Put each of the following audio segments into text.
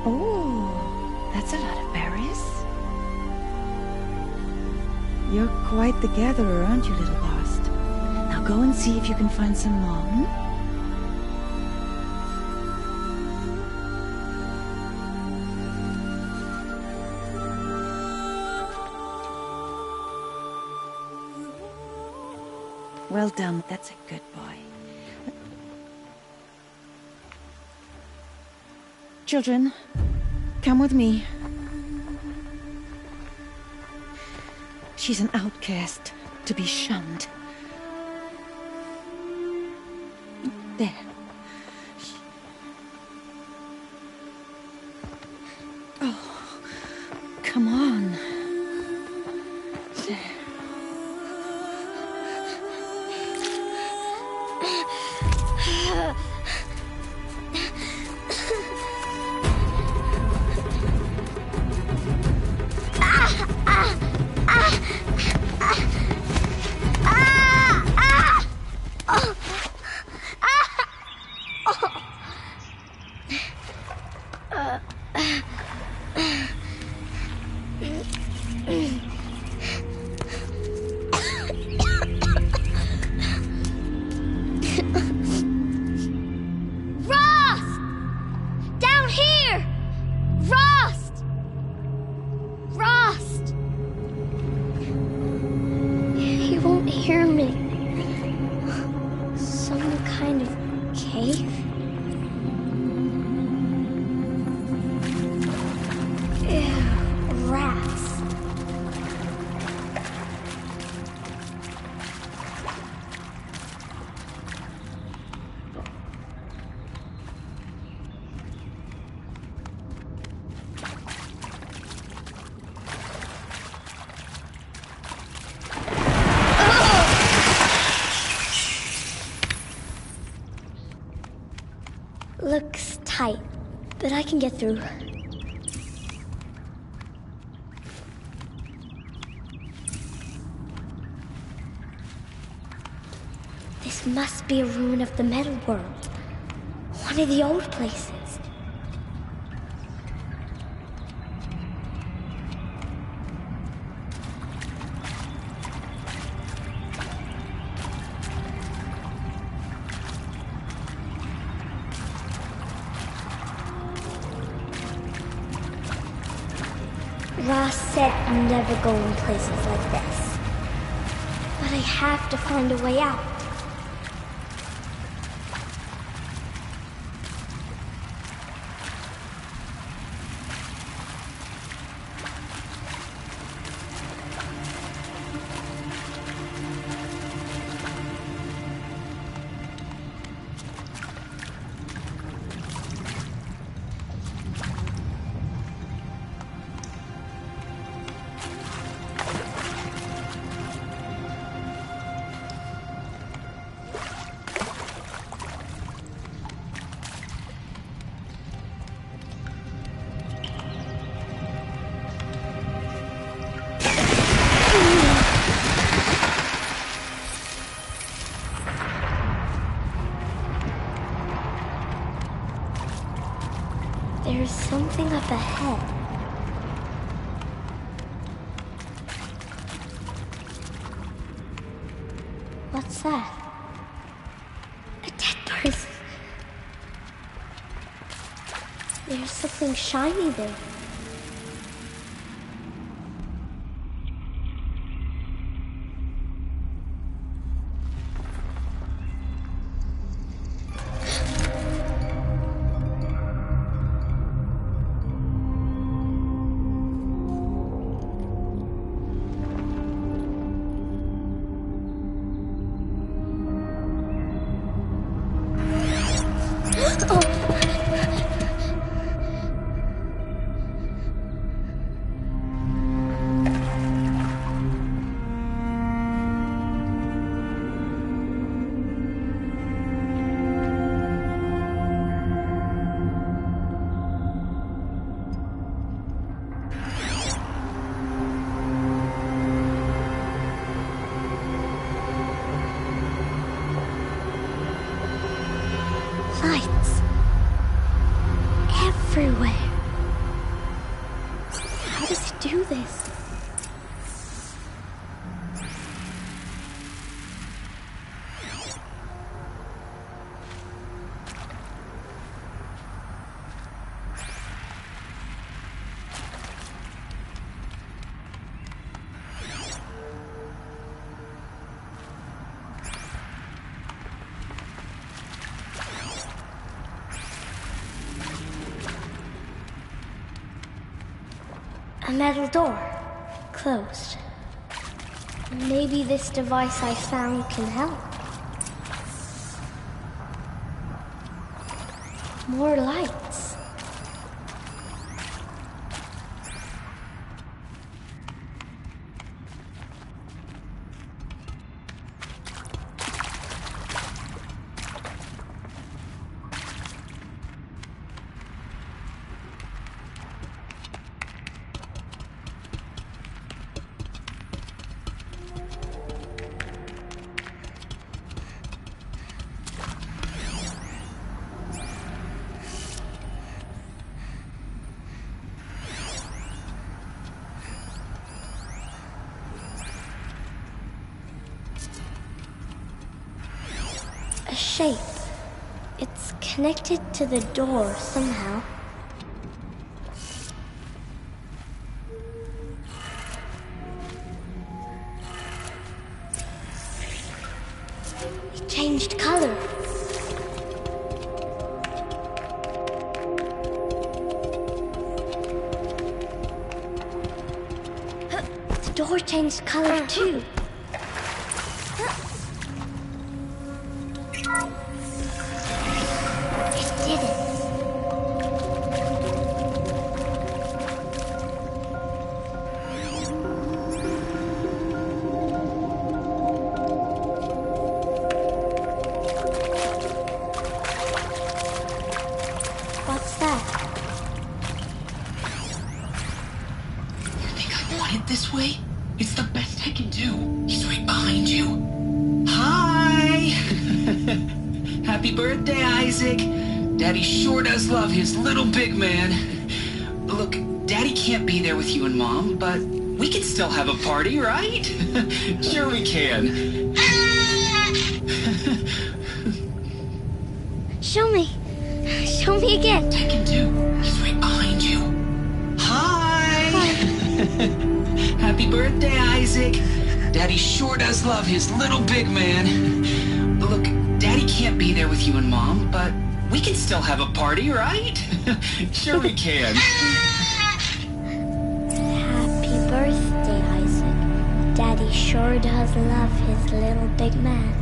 Oh, that's a lot of berries. You're quite the gatherer, aren't you, little Bast? Now go and see if you can find some more, hmm? Well done, that's a good boy. Children, come with me. She's an outcast, to be shunned. There. Oh, come on. There. Hear me. Some kind of cave? Ew, rats. Looks tight, but I can get through. This must be a ruin of the metal world. One of the old places. Ross said never go in places like this. But I have to find a way out. There's something up ahead. What's that? A dead person. There's something shiny there. Lights. Everywhere. How does it do this? A metal door. Closed. Maybe this device I found can help. More lights. A shape. It's connected to the door somehow. It changed color. The door changed color too. This way? It's the best I can do. He's right behind you. Hi! Happy birthday, Isaac. Daddy sure does love his little big man. Look, Daddy can't be there with you and Mom, but we can still have a party, right? Sure we can. Show me. Show me again. I can do. He's right behind you. Hi! Daddy sure does love his little big man. Look, Daddy can't be there with you and Mom, but we can still have a party, right? Sure we can. Happy birthday, Isaac. Daddy sure does love his little big man.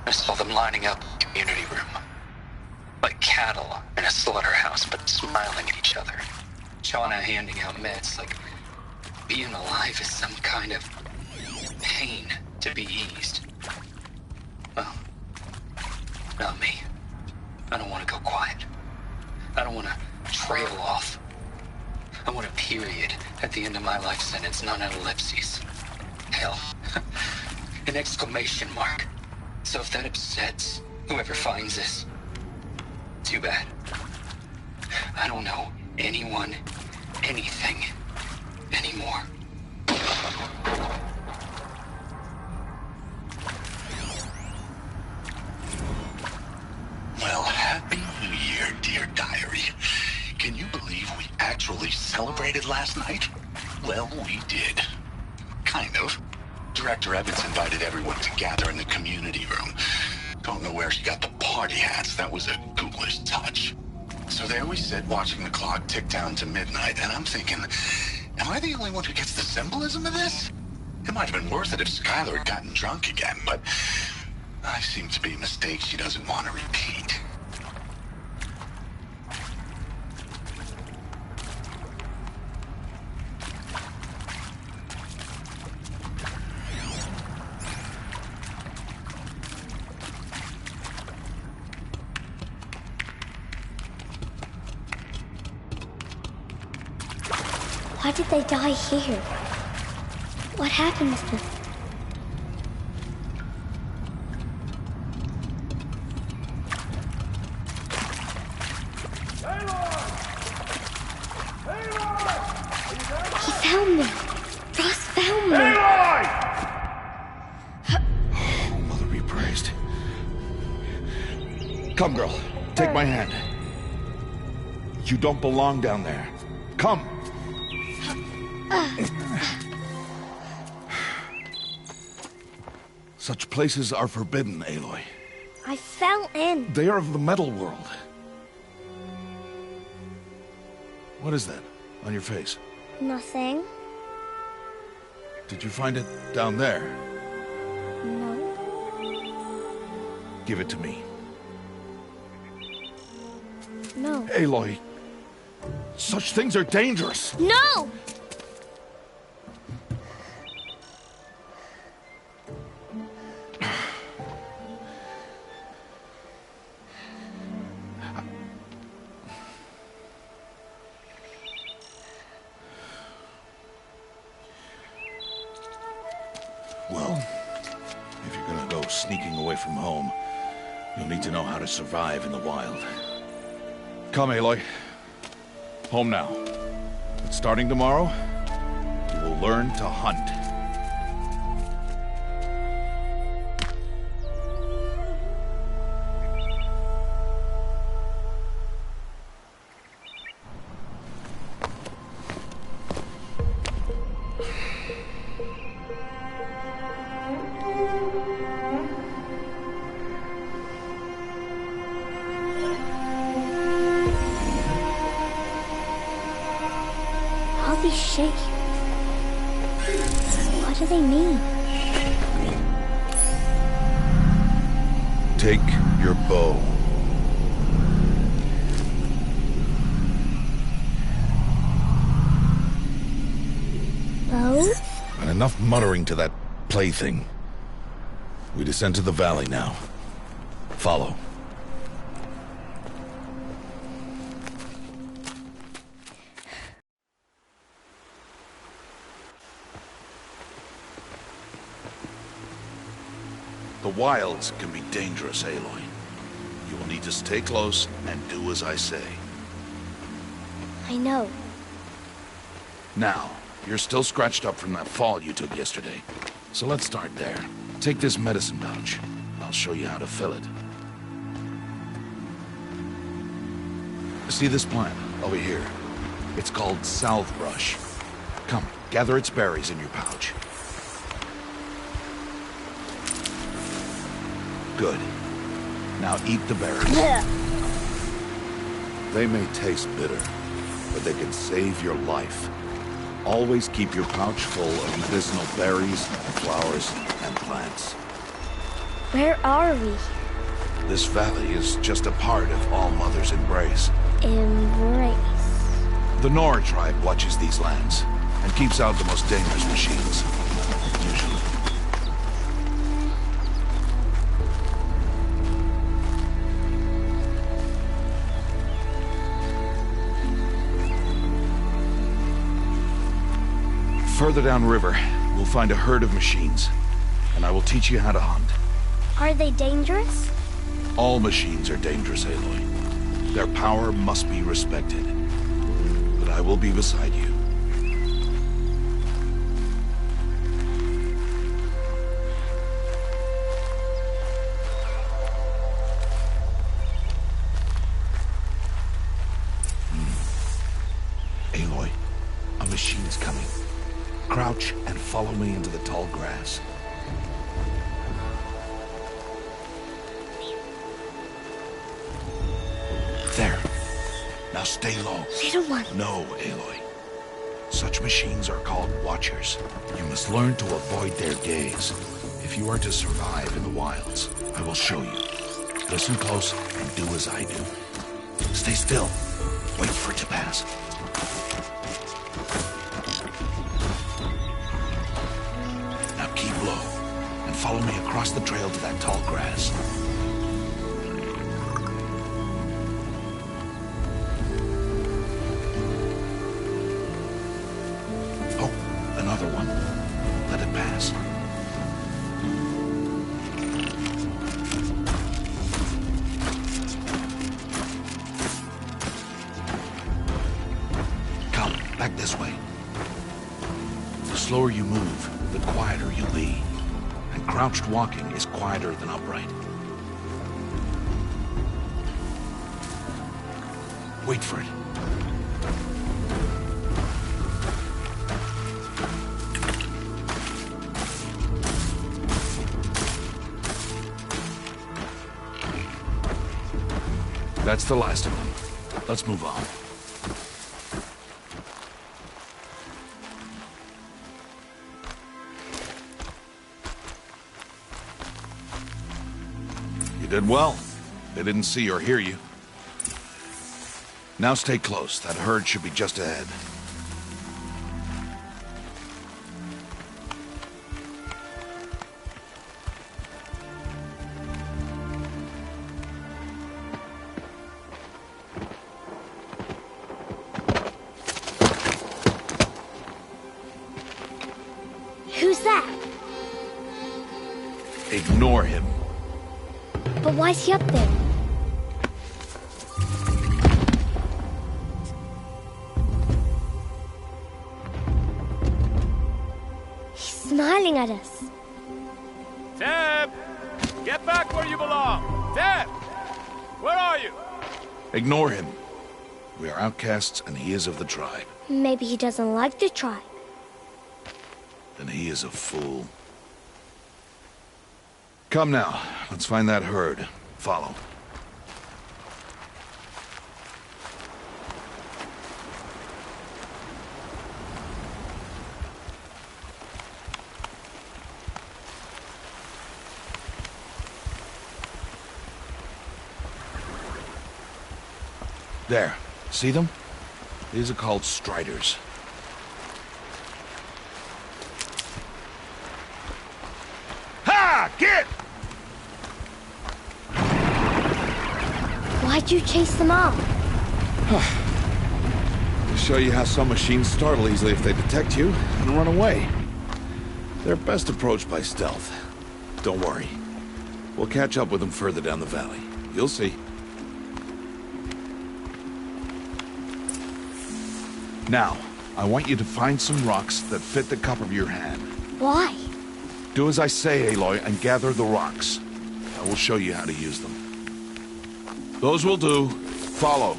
I saw them lining up in the community room. Like cattle in a slaughterhouse, but smiling at each other. Shauna handing out meds like being alive is some kind of pain to be eased. Well, not me. I don't want to go quiet. I don't want to trail off. I want a period at the end of my life sentence, not an ellipses. Hell, an exclamation mark. So if that upsets whoever finds this, too bad. I don't know anyone, anything, anymore. Well, Happy New Year, dear diary. Can you believe we actually celebrated last night? Well, we did. Kind of. Director Evans invited everyone to gather in the community room. Don't know where she got the party hats. That was a ghoulish touch. So there we sit, watching the clock tick down to midnight, and I'm thinking, am I the only one who gets the symbolism of this? It might have been worth it if Skylar had gotten drunk again, but I seem to be a mistake she doesn't want to repeat. Why did they die here? What happened to them? He found me. Ross found me. Oh, Mother be praised. Come, girl. Take my hand. You don't belong down there. Come. Such places are forbidden, Aloy. I fell in. They are of the metal world. What is that on your face? Nothing. Did you find it down there? No. Give it to me. No. Aloy, such things are dangerous. No! Well, if you're gonna go sneaking away from home, you'll need to know how to survive in the wild. Come, Aloy. Home now. But starting tomorrow, you will learn to hunt. All these shapes. What do they mean? Take your bow. Bows? And enough muttering to that plaything. We descend to the valley now. Follow. The wilds can be dangerous, Aloy. You will need to stay close and do as I say. I know. Now, you're still scratched up from that fall you took yesterday. So let's start there. Take this medicine pouch. I'll show you how to fill it. See this plant over here? It's called salve brush. Come, gather its berries in your pouch. Good. Now eat the berries. They may taste bitter, but they can save your life. Always keep your pouch full of medicinal berries, flowers, and plants. Where are we? This valley is just a part of All Mother's embrace. Embrace. The Nora tribe watches these lands and keeps out the most dangerous machines, usually. Further downriver, we'll find a herd of machines, and I will teach you how to hunt. Are they dangerous? All machines are dangerous, Aloy. Their power must be respected. But I will be beside you. Aloy, a machine's coming. Crouch and follow me into the tall grass. There. Now stay low. Little one. No, Aloy. Such machines are called Watchers. You must learn to avoid their gaze. If you are to survive in the wilds, I will show you. Listen close and do as I do. Stay still. Wait for it to pass. Now keep low and follow me across the trail to that tall grass. Another one. Let it pass. Come, back this way. The slower you move, the quieter you'll be. And crouched walking is quieter than upright. Wait for it. That's the last of them. Let's move on. You did well. They didn't see or hear you. Now stay close. That herd should be just ahead. Who's that? Ignore him. But why's he up there? He's smiling at us. Teb! Get back where you belong! Teb! Where are you? Ignore him. We are outcasts and he is of the tribe. Maybe he doesn't like the tribe. Then he is a fool. Come now, let's find that herd. Follow. There. See them? These are called striders. Ha! Get! Why'd you chase them off? To show you how some machines startle easily if they detect you and run away. They're best approached by stealth. Don't worry. We'll catch up with them further down the valley. You'll see. Now, I want you to find some rocks that fit the cup of your hand. Why? Do as I say, Aloy, and gather the rocks. I will show you how to use them. Those will do. Follow.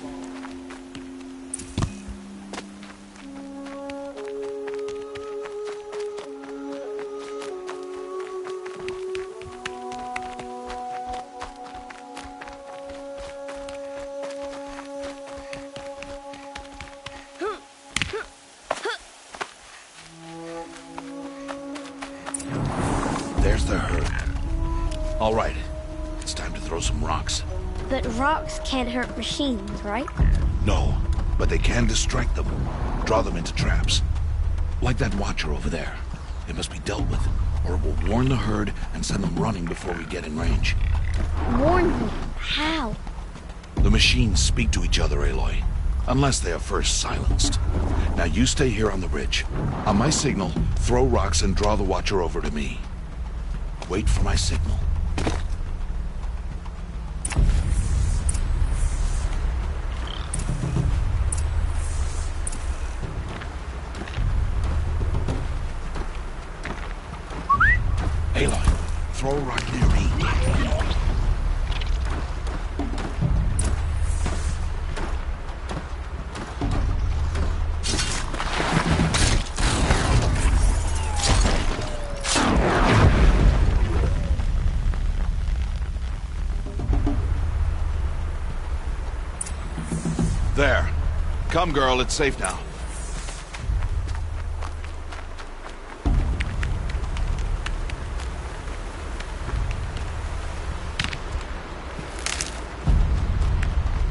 There's the herd. All right. It's time to throw some rocks. But rocks can't hurt machines, right? No, but they can distract them. Draw them into traps. Like that watcher over there. It must be dealt with, or it will warn the herd and send them running before we get in range. Warn them? How? The machines speak to each other, Aloy. Unless they are first silenced. Now you stay here on the ridge. On my signal, throw rocks and draw the watcher over to me. Wait for my signal. Aloy, throw a rock near me. There. Come, girl, it's safe now.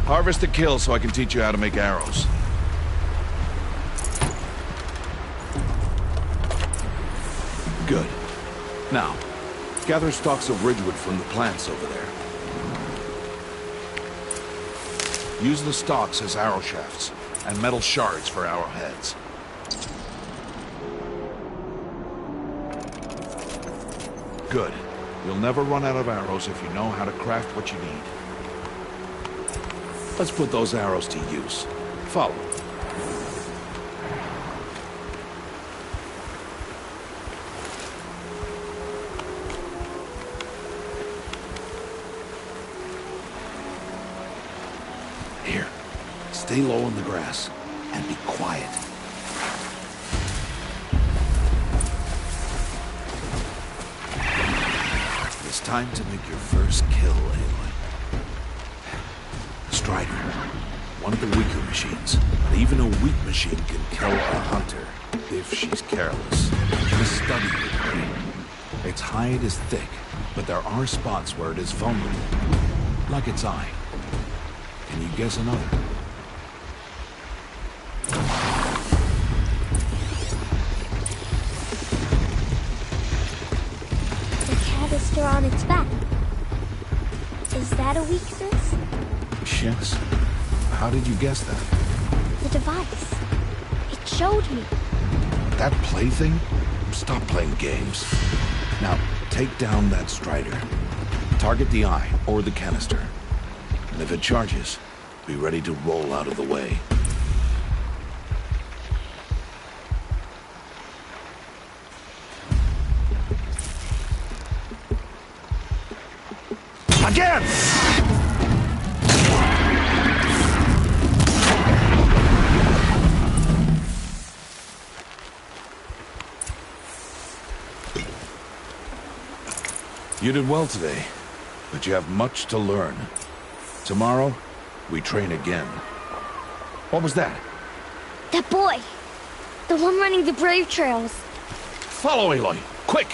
Harvest a kill so I can teach you how to make arrows. Good. Now, gather stalks of ridgewood from the plants over there. Use the stalks as arrow shafts, and metal shards for arrowheads. Good. You'll never run out of arrows if you know how to craft what you need. Let's put those arrows to use. Follow. Here. Stay low on the grass and be quiet. It's time to make your first kill, Aloy. Strider. One of the weaker machines. But even a weak machine can kill a hunter if she's careless. Just study it, Aloy. Its hide is thick, but there are spots where it is vulnerable. Like its eye. Can you guess another? The canister on its back. Is that a weakness? Yes. How did you guess that? The device. It showed me. That plaything? Stop playing games. Now, take down that strider. Target the eye or the canister. And if it charges, be ready to roll out of the way. Again! You did well today, but you have much to learn. Tomorrow, we train again. What was that? That boy. The one running the brave trails. Follow, Aloy! Quick!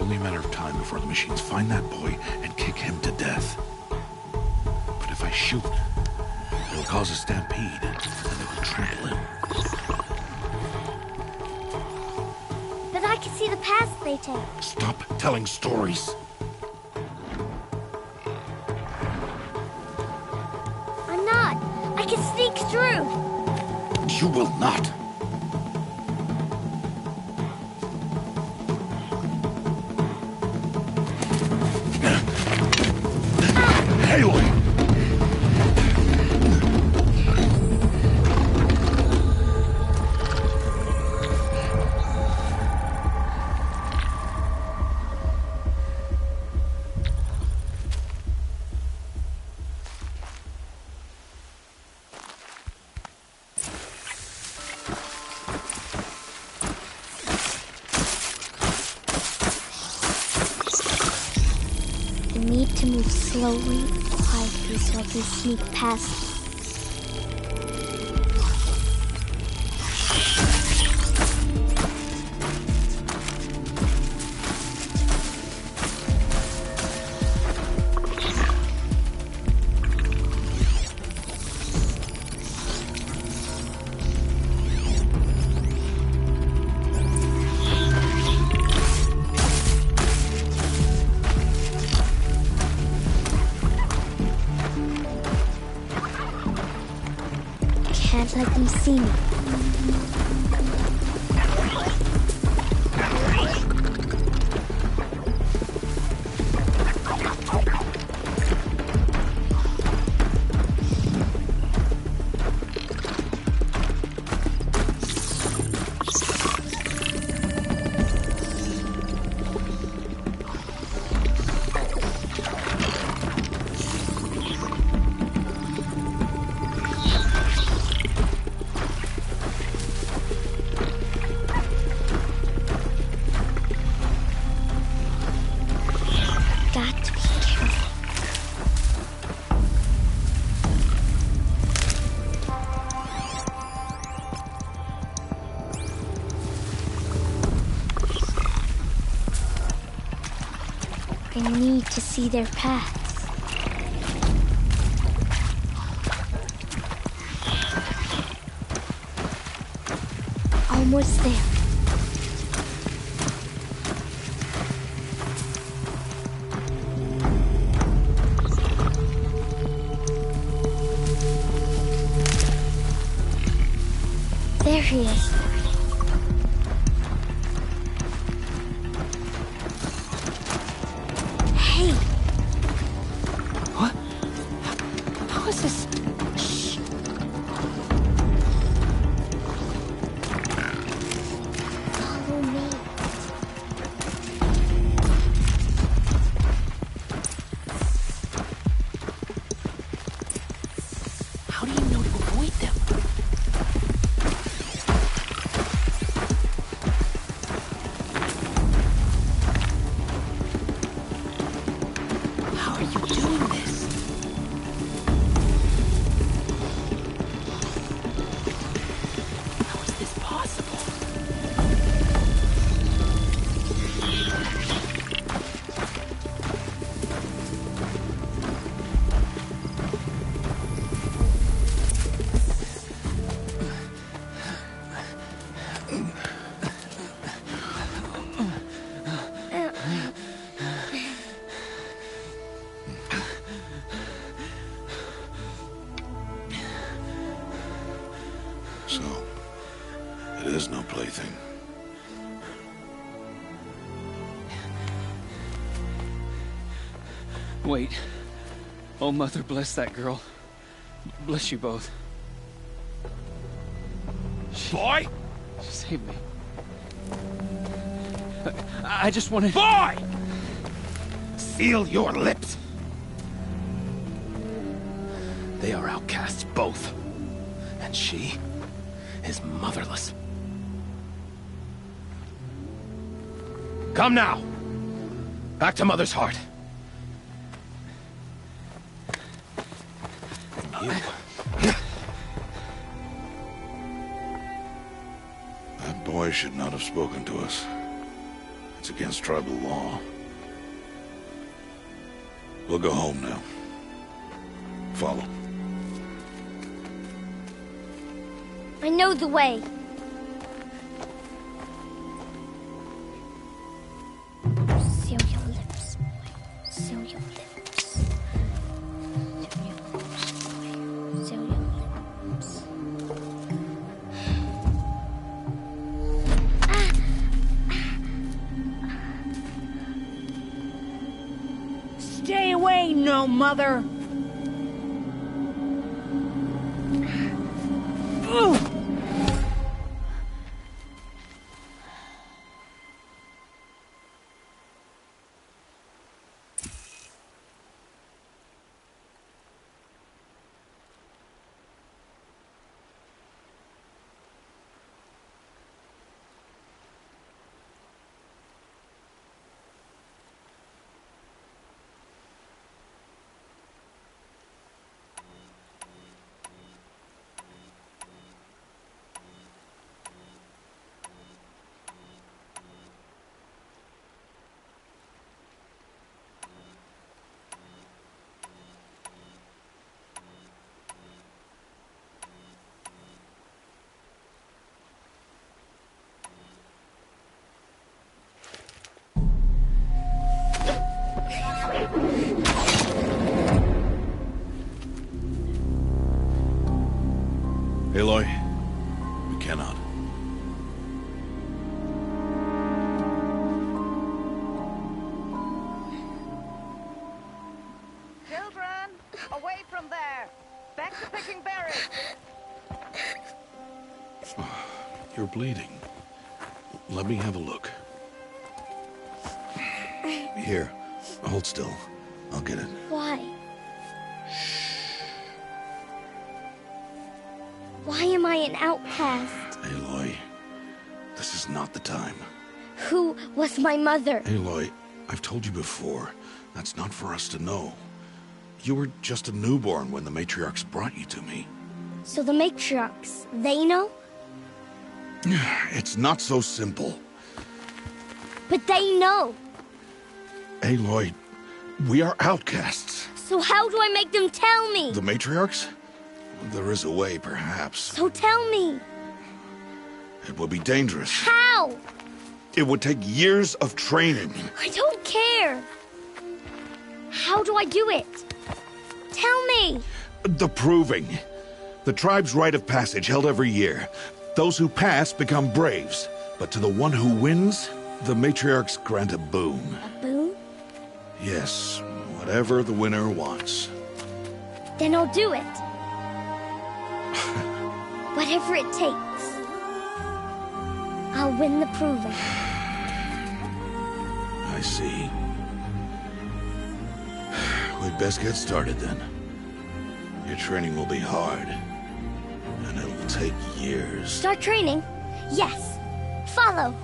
only a matter of time before the machines find that boy and kick him to death. But if I shoot, it'll cause a stampede, and they will trample him. But I can see the paths they take. Stop telling stories. I'm not. I can sneak through. You will not. Aloy! I need to move slowly, quietly, so I can sneak past. Can't let them see me. I need to see their paths. Almost there. There he is. Hey! What? How is this? Shh. Follow me. How do you know to avoid them? How are you doing this? How is this possible? So, it is no plaything. Wait. Oh, Mother, bless that girl. Bless you both. Boy! She saved me. I just wanted... Boy! Seal your lips! They are outcasts, both. And she is motherless. Come now! Back to Mother's heart. And you... That boy should not have spoken to us. It's against tribal law. We'll go home now. Follow. I know the way. Seal your lips, boy. Seal your lips. Seal your lips, boy. Seal your lips. Stay away, no mother! Ugh. Aloy, we cannot. Children, away from there. Back to picking berries. You're bleeding. Let me have a look. Here, hold still. I'll get it. Why? Why am I an outcast? Aloy, this is not the time. Who was my mother? Aloy, I've told you before, that's not for us to know. You were just a newborn when the matriarchs brought you to me. So the matriarchs, they know? It's not so simple. But they know. Aloy, we are outcasts. So how do I make them tell me? The matriarchs? There is a way, perhaps. So tell me. It would be dangerous. How? It would take years of training. I don't care. How do I do it? Tell me. The proving. The tribe's rite of passage held every year. Those who pass become braves. But to the one who wins, the matriarchs grant a boon. A boon? Yes, whatever the winner wants. Then I'll do it. Whatever it takes. I'll win the proving. I see. We'd best get started then. Your training will be hard. And it'll take years. Start training? Yes. Follow.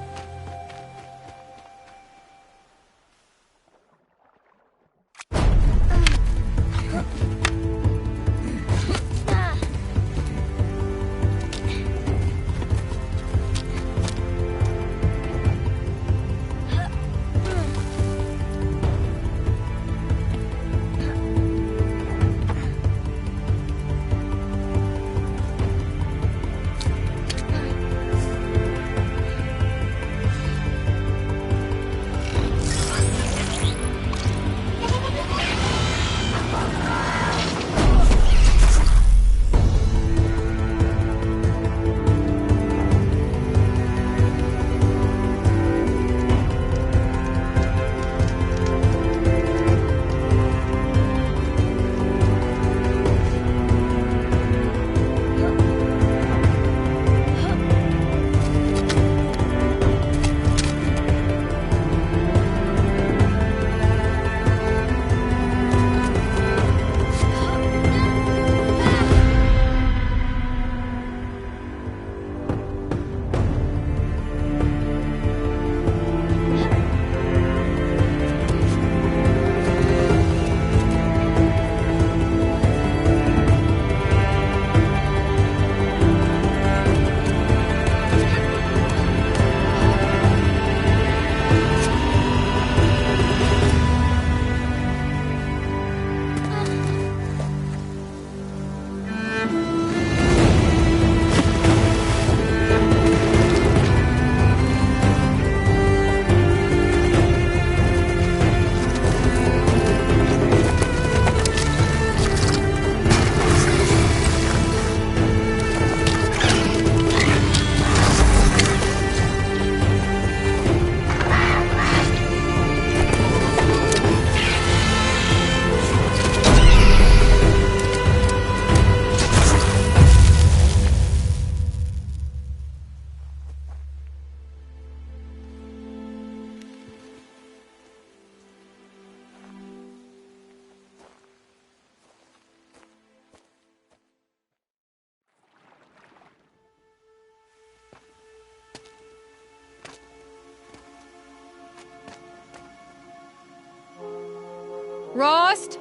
Rost?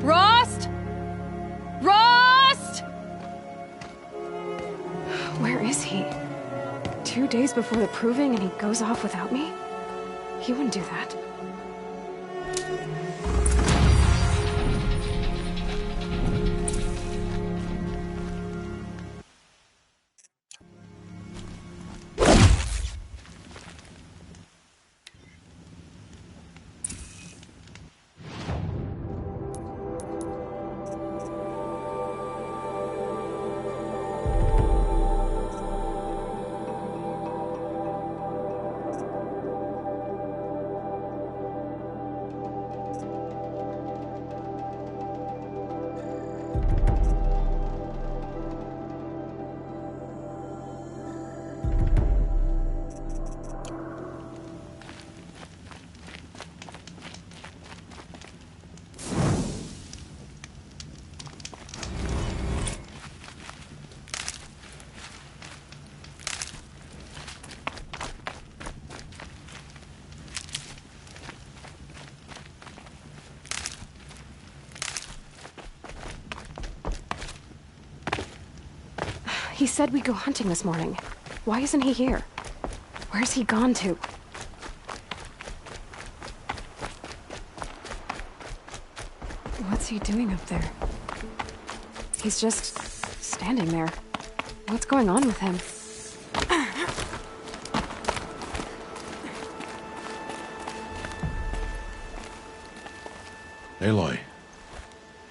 Rost? Rost? Where is he? 2 days before the proving and he goes off without me? He wouldn't do that. He said we'd go hunting this morning. Why isn't he here? Where's he gone to? What's he doing up there? He's just standing there. What's going on with him? Aloy,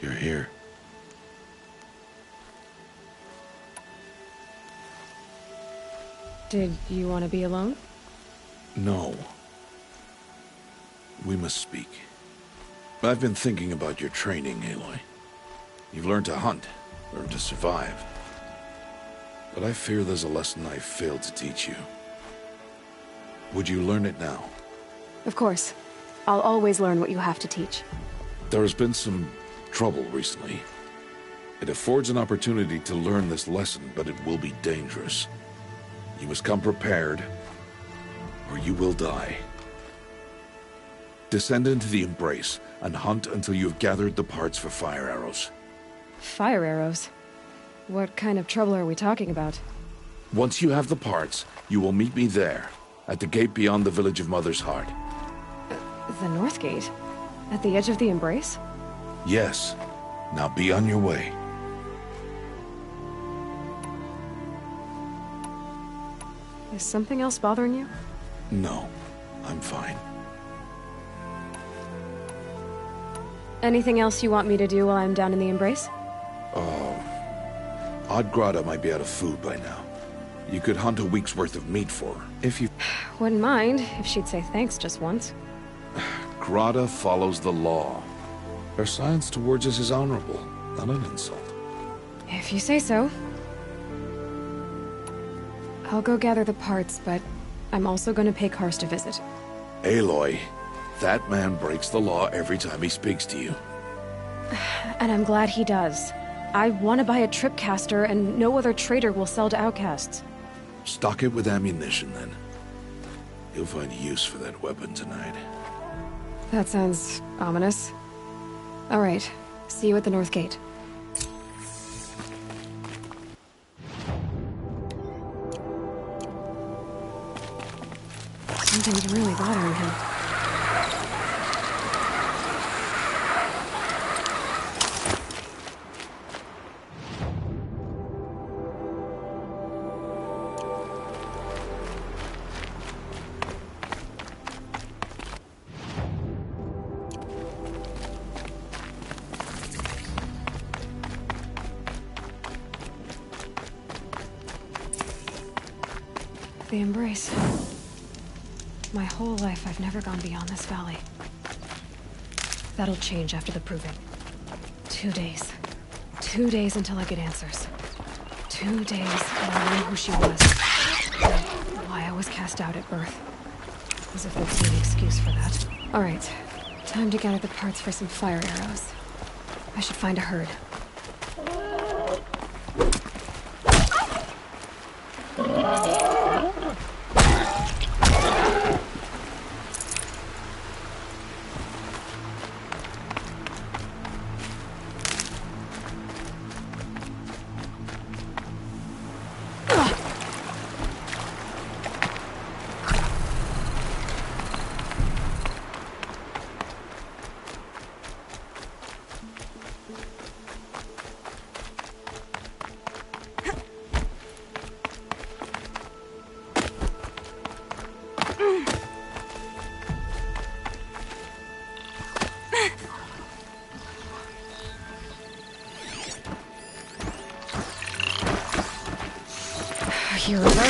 you're here. Did you want to be alone? No. We must speak. I've been thinking about your training, Aloy. You've learned to hunt, learned to survive. But I fear there's a lesson I've failed to teach you. Would you learn it now? Of course. I'll always learn what you have to teach. There has been some trouble recently. It affords an opportunity to learn this lesson, but it will be dangerous. You must come prepared, or you will die. Descend into the Embrace, and hunt until you have gathered the parts for fire arrows. Fire arrows? What kind of trouble are we talking about? Once you have the parts, you will meet me there, at the gate beyond the village of Mother's Heart. The North Gate? At the edge of the Embrace? Yes. Now be on your way. Is something else bothering you? No, I'm fine. Anything else you want me to do while I'm down in the Embrace? Odd might be out of food by now. You could hunt a week's worth of meat for her, if you... Wouldn't mind if she'd say thanks just once. Grata follows the law. Her science towards us is honorable, not an insult. If you say so. I'll go gather the parts, but I'm also going to pay Karst a visit. Aloy, that man breaks the law every time he speaks to you. And I'm glad he does. I want to buy a tripcaster, and no other trader will sell to outcasts. Stock it with ammunition, then. You'll find use for that weapon tonight. That sounds ominous. All right. See you at the North Gate. Something's really bothering him. The Embrace. My whole life, I've never gone beyond this valley. That'll change after the proving. 2 days. 2 days until I get answers. 2 days and I'll know who she was. And why I was cast out at birth. As if there'd be an excuse for that. Alright. Time to gather the parts for some fire arrows. I should find a herd. Here we go.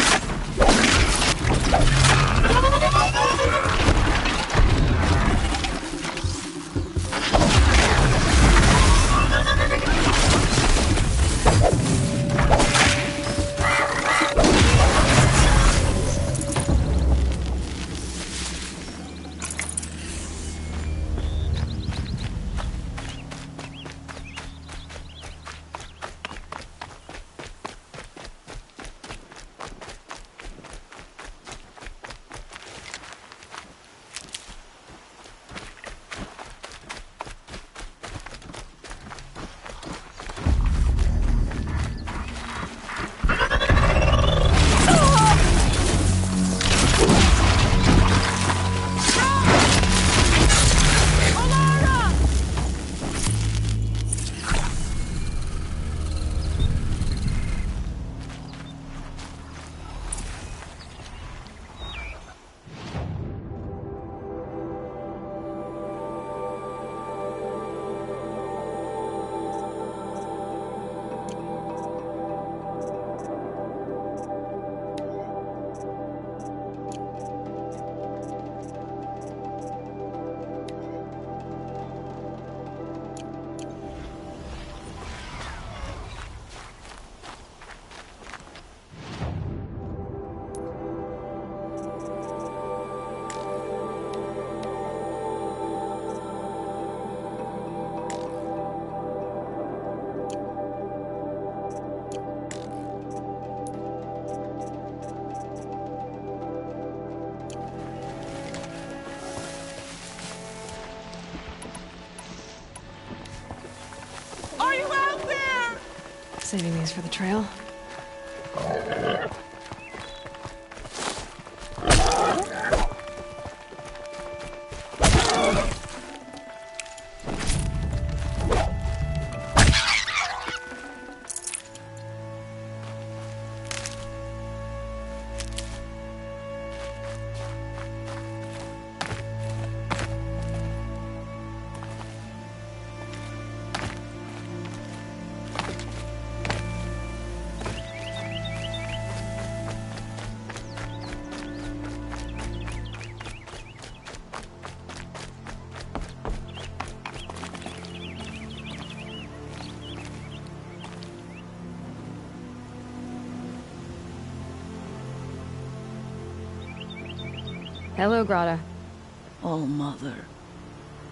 Saving these for the trail. Hello, Grata. Oh, Mother,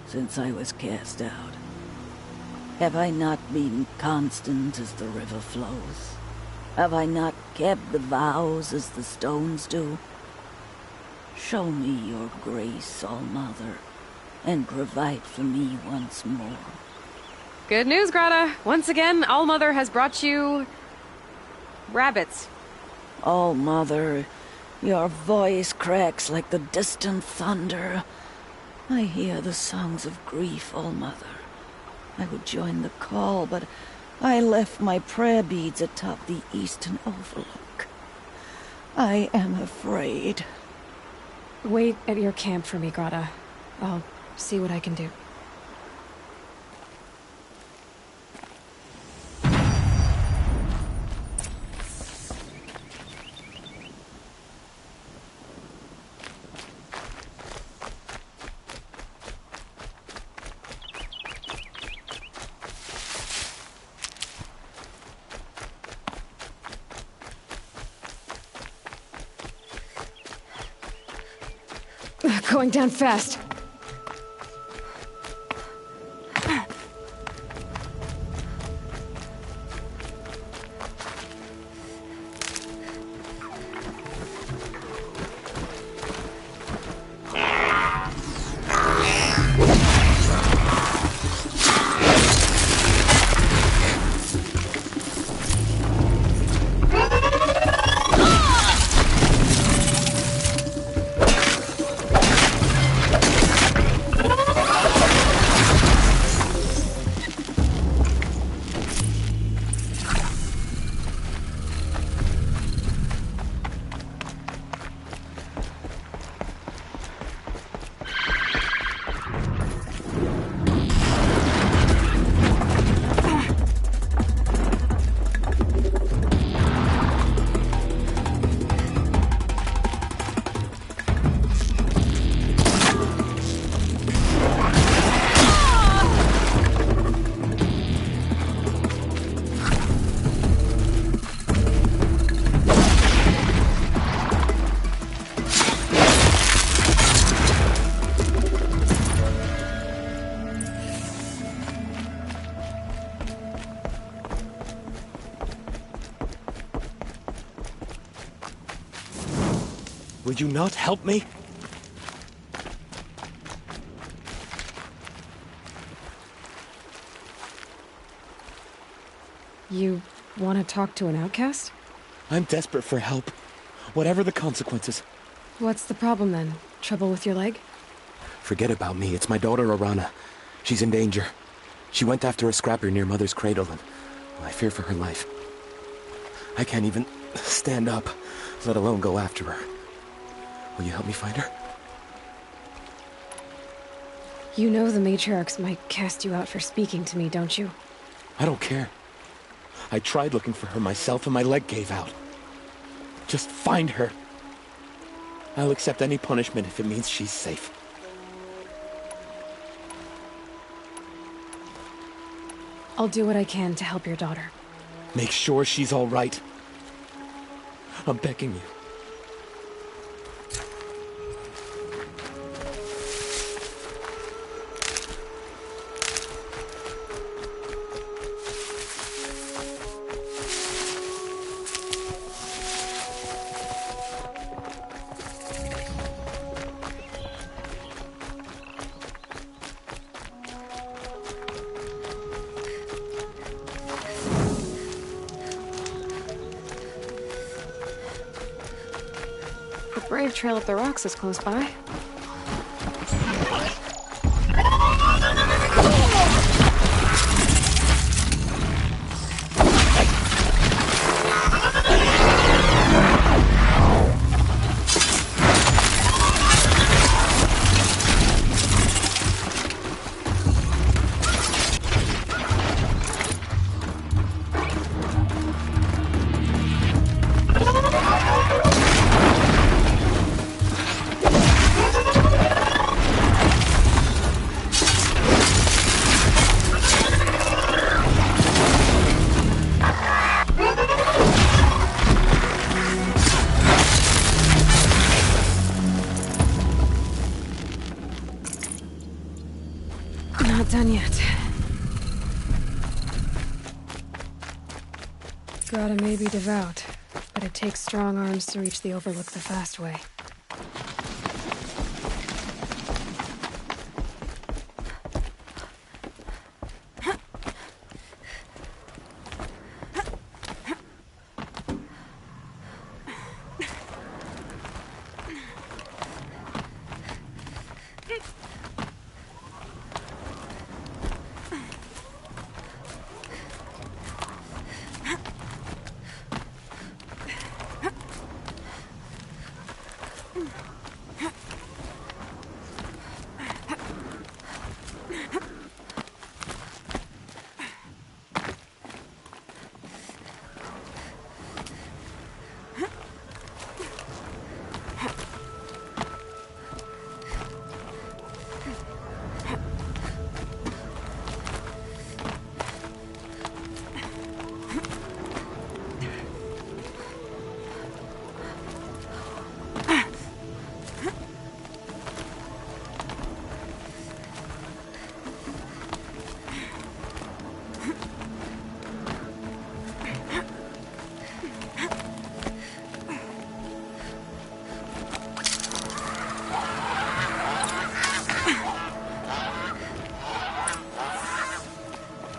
since I was cast out, have I not been constant as the river flows? Have I not kept the vows as the stones do? Show me your grace, All Mother, and provide for me once more. Good news, Grata. Once again, All Mother has brought you... rabbits. All Mother, your voice cracks like the distant thunder. I hear the songs of grief, All Mother. I would join the call, but I left my prayer beads atop the eastern overlook. I am afraid. Wait at your camp for me, Grata. I'll see what I can do. Going down fast. Will you not help me? You want to talk to an outcast? I'm desperate for help. Whatever the consequences. What's the problem then? Trouble with your leg? Forget about me. It's my daughter, Arana. She's in danger. She went after a scrapper near Mother's cradle, and I fear for her life. I can't even stand up, let alone go after her. Will you help me find her? You know the matriarchs might cast you out for speaking to me, don't you? I don't care. I tried looking for her myself, and my leg gave out. Just find her. I'll accept any punishment if it means she's safe. I'll do what I can to help your daughter. Make sure she's all right. I'm begging you. The Brave Trail up the rocks is close by. Not done yet. Grata may be devout, but it takes strong arms to reach the Overlook the fast way.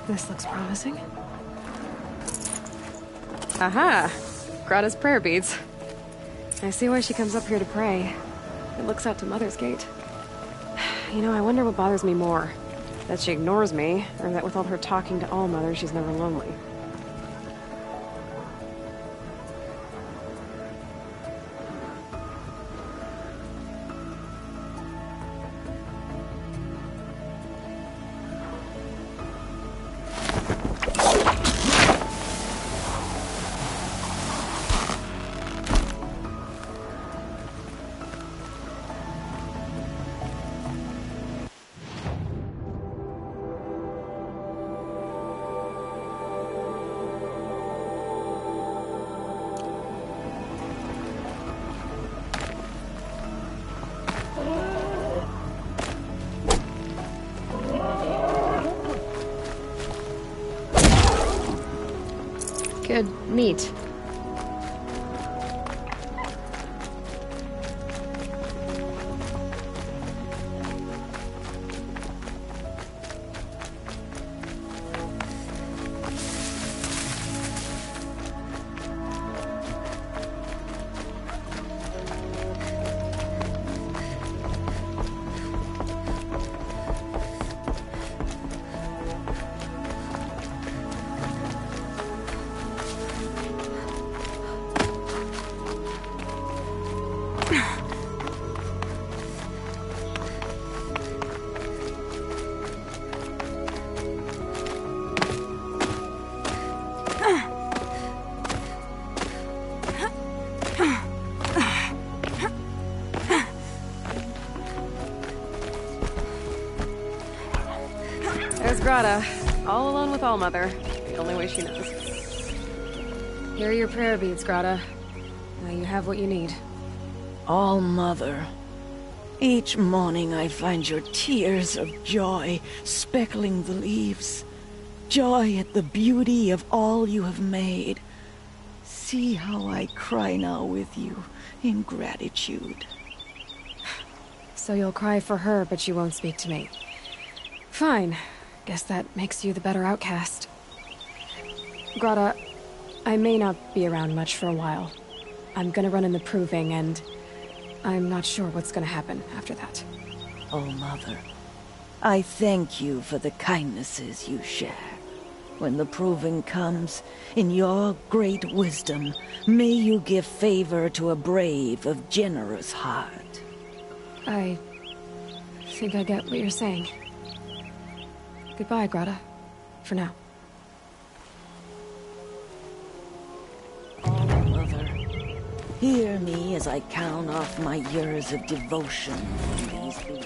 This looks promising. Aha! Grata's prayer beads. I see why she comes up here to pray. It looks out to Mother's Gate. You know, I wonder what bothers me more. That she ignores me, or that with all her talking to all mothers, she's never lonely. Good meat. Grata, all alone with Allmother. The only way she knows. Here are your prayer beads, Grata. Now you have what you need. All Mother. Each morning I find your tears of joy speckling the leaves. Joy at the beauty of all you have made. See how I cry now with you in gratitude. So you'll cry for her, but you won't speak to me. Fine. Guess that makes you the better outcast. Grata, I may not be around much for a while. I'm gonna run in the proving, and I'm not sure what's gonna happen after that. Oh, Mother, I thank you for the kindnesses you share. When the proving comes, in your great wisdom, may you give favor to a brave of generous heart. I think I get what you're saying. Goodbye, Grata. For now. Oh, Mother, hear me as I count off my years of devotion to these people.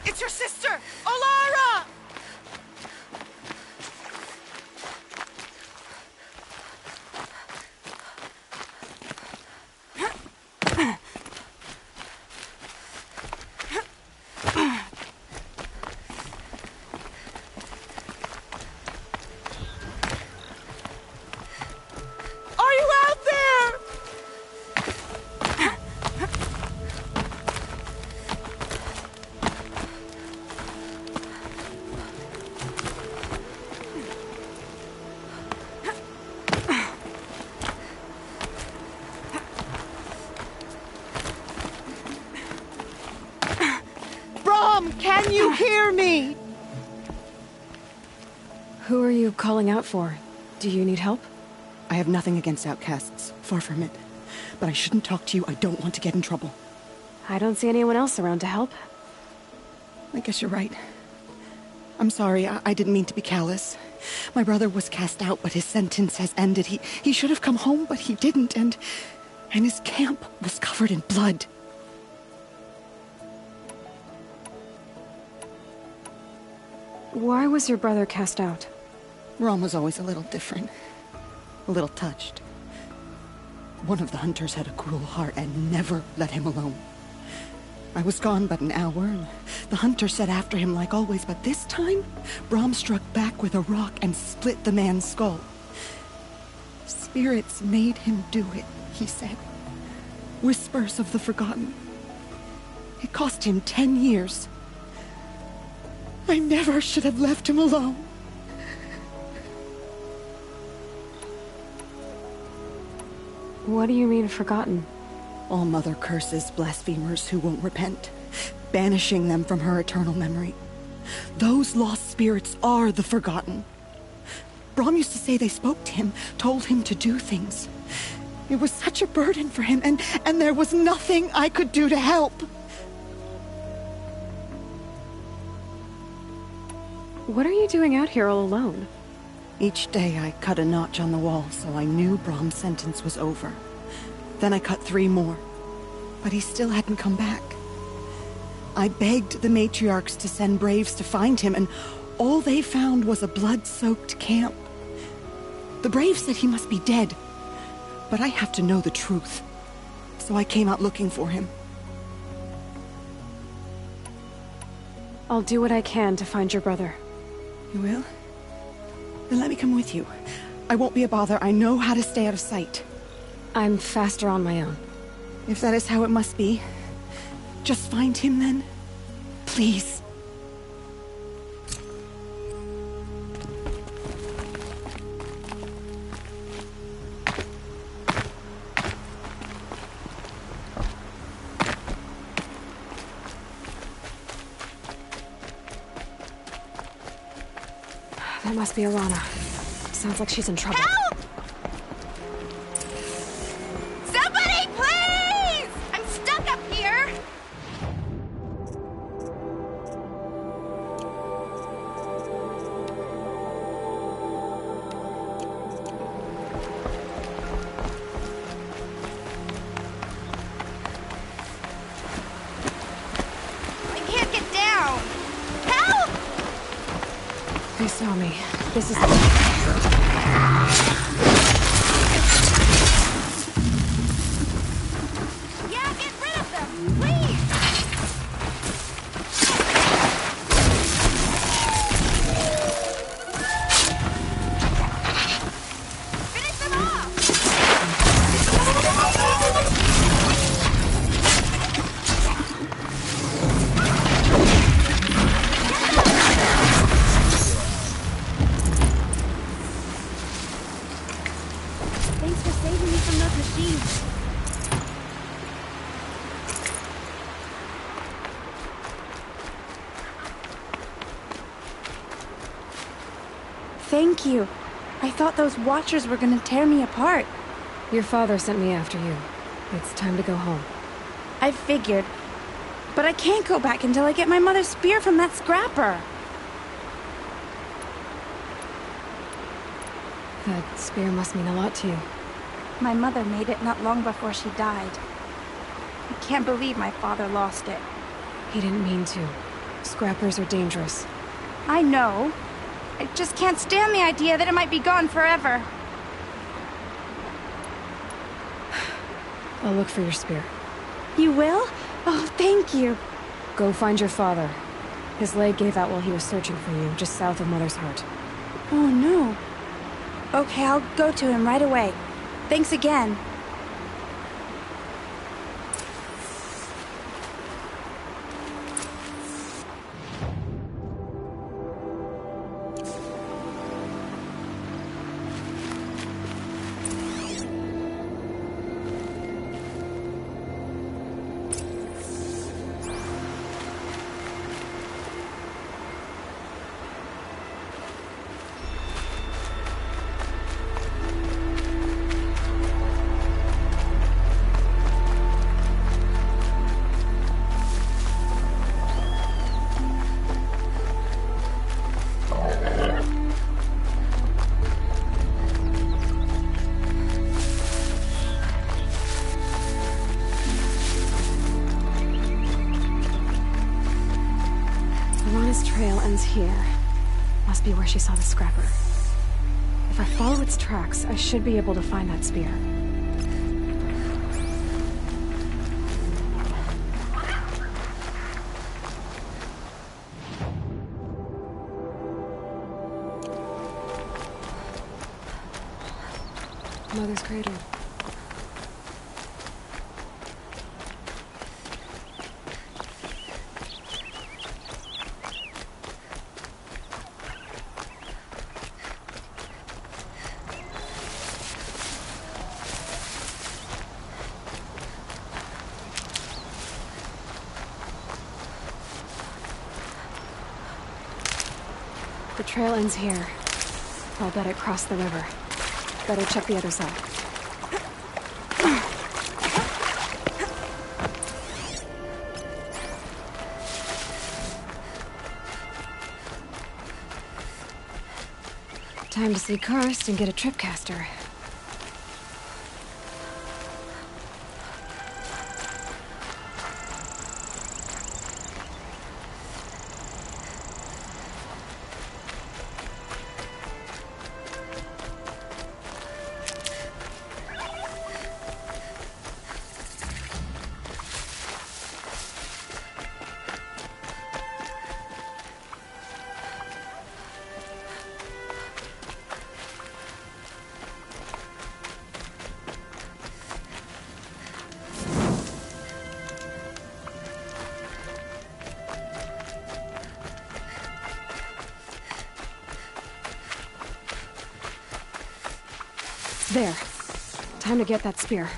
It's your sister, Olara! Are you out there? Can you hear me? Who are you calling out for? Do you need help? I have nothing against outcasts. Far from it. But I shouldn't talk to you. I don't want to get in trouble. I don't see anyone else around to help. I guess you're right. I'm sorry. I didn't mean to be callous. My brother was cast out, but his sentence has ended. He should have come home, but he didn't, and his camp was covered in blood. Why was your brother cast out? Rom was always a little different. A little touched. One of the hunters had a cruel heart and never let him alone. I was gone but an hour, and the hunter set after him like always, but this time, Brom struck back with a rock and split the man's skull. Spirits made him do it, he said. Whispers of the forgotten. It cost him 10 years. I never should have left him alone. What do you mean, forgotten? All-Mother curses blasphemers who won't repent, banishing them from her eternal memory. Those lost spirits are the forgotten. Brom used to say they spoke to him, told him to do things. It was such a burden for him, and there was nothing I could do to help. What are you doing out here all alone? Each day I cut a notch on the wall, so I knew Brom's sentence was over. Then I cut 3 more, but he still hadn't come back. I begged the matriarchs to send braves to find him, and all they found was a blood-soaked camp. The braves said he must be dead, but I have to know the truth. So I came out looking for him. I'll do what I can to find your brother. You will? Then let me come with you. I won't be a bother. I know how to stay out of sight. I'm faster on my own. If that is how it must be, just find him then. Please. That must be Alana. Sounds like she's in trouble. Help! Somebody, please! I'm stuck up here! I can't get down! Help! They saw me. This is... Yeah, get rid of them, please! Finish them off! Thanks for saving me from those machines. Thank you. I thought those Watchers were gonna tear me apart. Your father sent me after you. It's time to go home. I figured. But I can't go back until I get my mother's spear from that scrapper. That spear must mean a lot to you. My mother made it not long before she died. I can't believe my father lost it. He didn't mean to. Scrappers are dangerous. I know. I just can't stand the idea that it might be gone forever. I'll look for your spear. You will? Oh, thank you. Go find your father. His leg gave out while he was searching for you, just south of Mother's Heart. Oh, no. Okay, I'll go to him right away. Thanks again. Alana's trail ends here. Must be where she saw the scrapper. If I follow its tracks, I should be able to find that spear. Mother's cradle. The trail ends here. I'll bet it crossed the river. Better check the other side. Time to see Karst and get a tripcaster. There. Time to get that spear.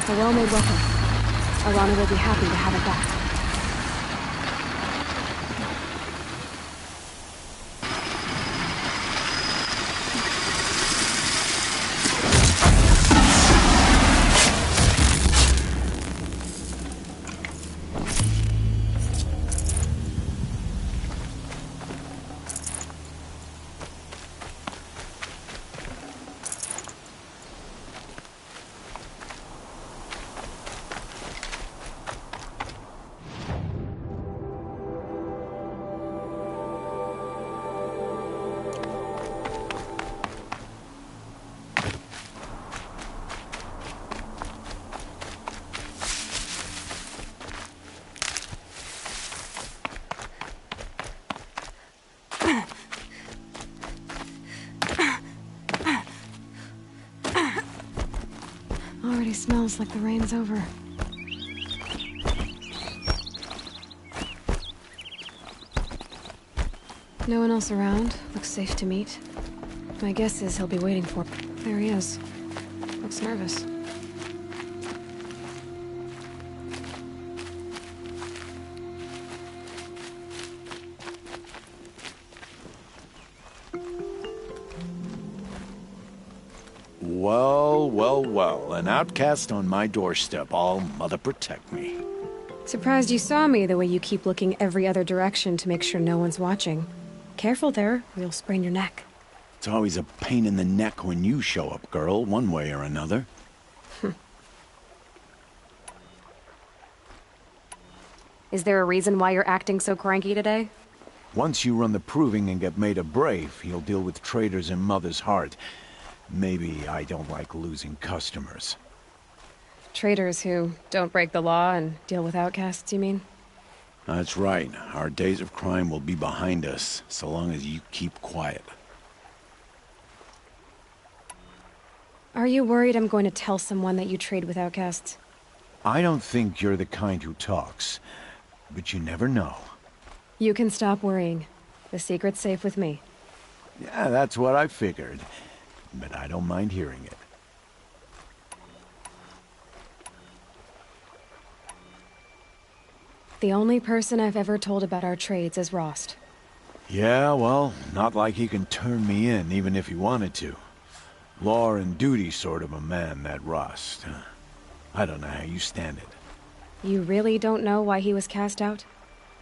A well-made weapon. Arana will be happy to have it back. Already smells like the rain's over. No one else around. Looks safe to meet. My guess is he'll be waiting for... There he is. Looks nervous. Well, an outcast on my doorstep. All mother protect me. Surprised you saw me the way you keep looking every other direction to make sure no one's watching. Careful there, or you'll sprain your neck. It's always a pain in the neck when you show up, girl, one way or another. Is there a reason why you're acting so cranky today? Once you run the proving and get made a brave, he'll deal with traitors in Mother's heart. Maybe I don't like losing customers. Traitors who don't break the law and deal with outcasts, you mean? That's right. Our days of crime will be behind us, so long as you keep quiet. Are you worried I'm going to tell someone that you trade with outcasts? I don't think you're the kind who talks, but you never know. You can stop worrying. The secret's safe with me. Yeah, that's what I figured. But I don't mind hearing it. The only person I've ever told about our trades is Rost. Yeah, well, not like he can turn me in, even if he wanted to. Law and duty sort of a man, that Rost. I don't know how you stand it. You really don't know why he was cast out?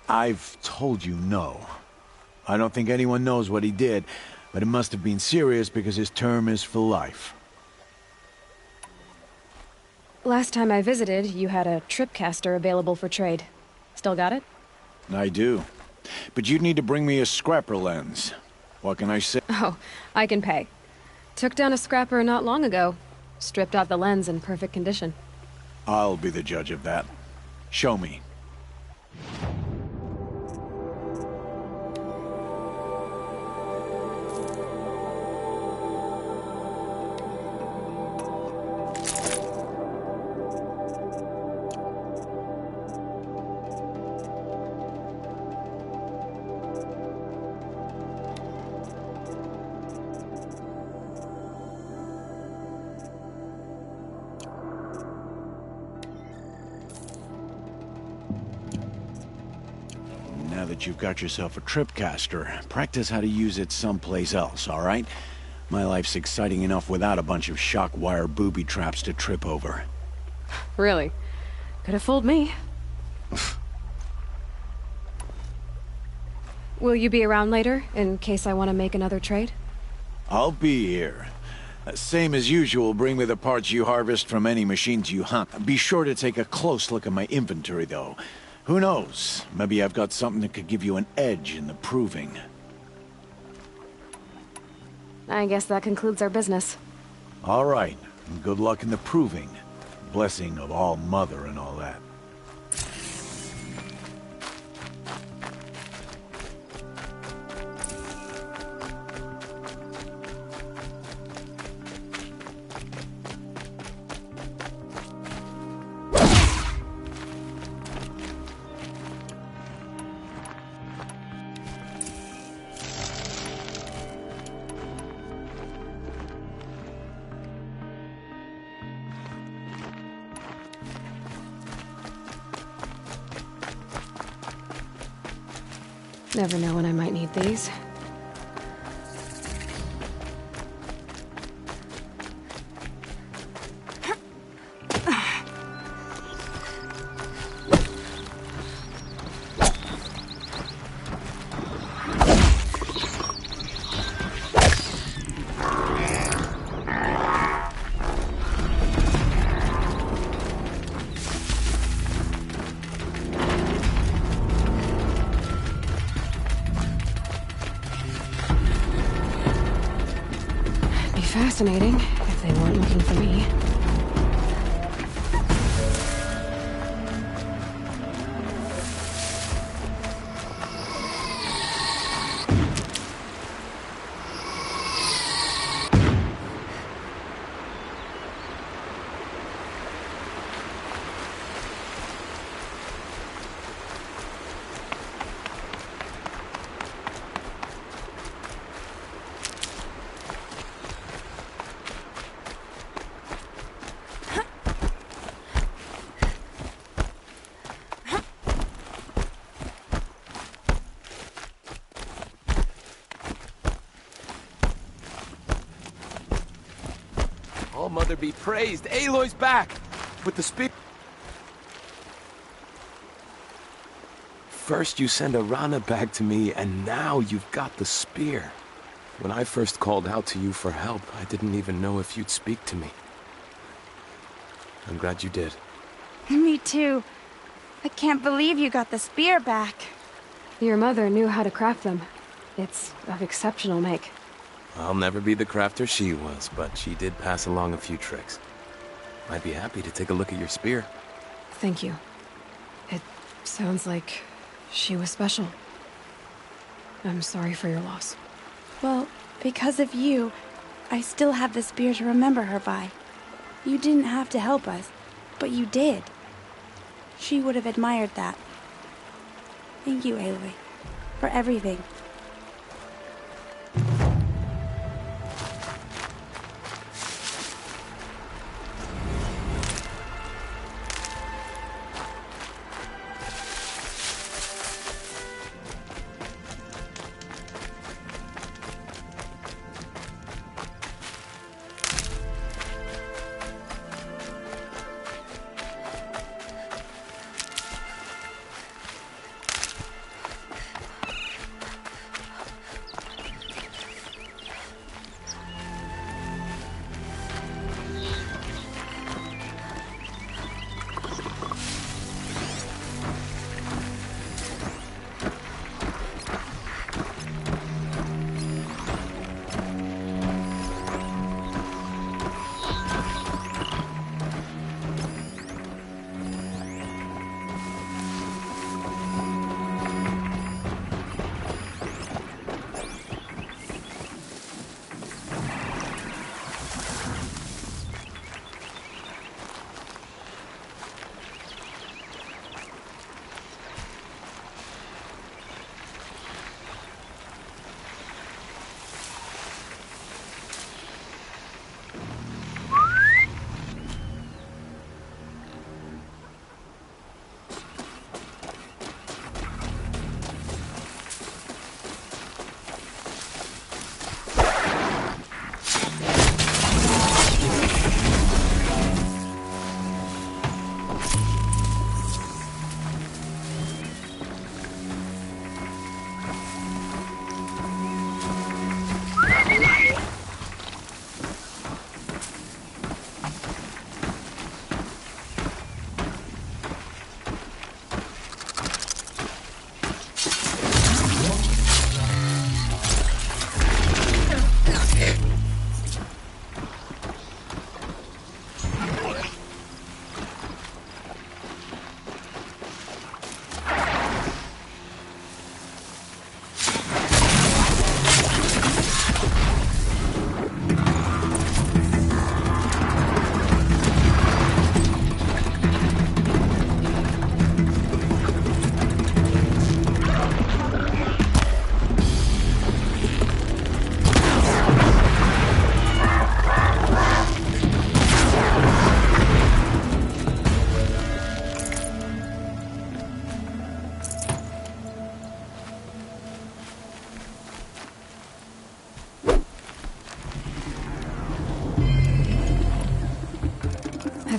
I've told you no. I don't think anyone knows what he did, but it must have been serious because his term is for life. Last time I visited, you had a tripcaster available for trade. Still got it? I do. But you'd need to bring me a scrapper lens. What can I say? Oh, I can pay. Took down a scrapper not long ago. Stripped out the lens in perfect condition. I'll be the judge of that. Show me. Now that you've got yourself a tripcaster, practice how to use it someplace else, all right? My life's exciting enough without a bunch of shock wire booby traps to trip over. Really? Could have fooled me. Will you be around later, in case I want to make another trade? I'll be here. Same as usual, bring me the parts you harvest from any machines you hunt. Be sure to take a close look at my inventory, though. Who knows? Maybe I've got something that could give you an edge in the proving. I guess that concludes our business. All right. Good luck in the proving. Blessing of All Mother and all that. Never know when I might need these. Fascinating, if they weren't looking for me. All Mother be praised. Aloy's back! With the spear. First you send Arana back to me, and now you've got the spear. When I first called out to you for help, I didn't even know if you'd speak to me. I'm glad you did. Me too. I can't believe you got the spear back. Your mother knew how to craft them. It's of exceptional make. I'll never be the crafter she was, but she did pass along a few tricks. I'd be happy to take a look at your spear. Thank you. It sounds like she was special. I'm sorry for your loss. Well, because of you, I still have the spear to remember her by. You didn't have to help us, but you did. She would have admired that. Thank you, Aloy, for everything.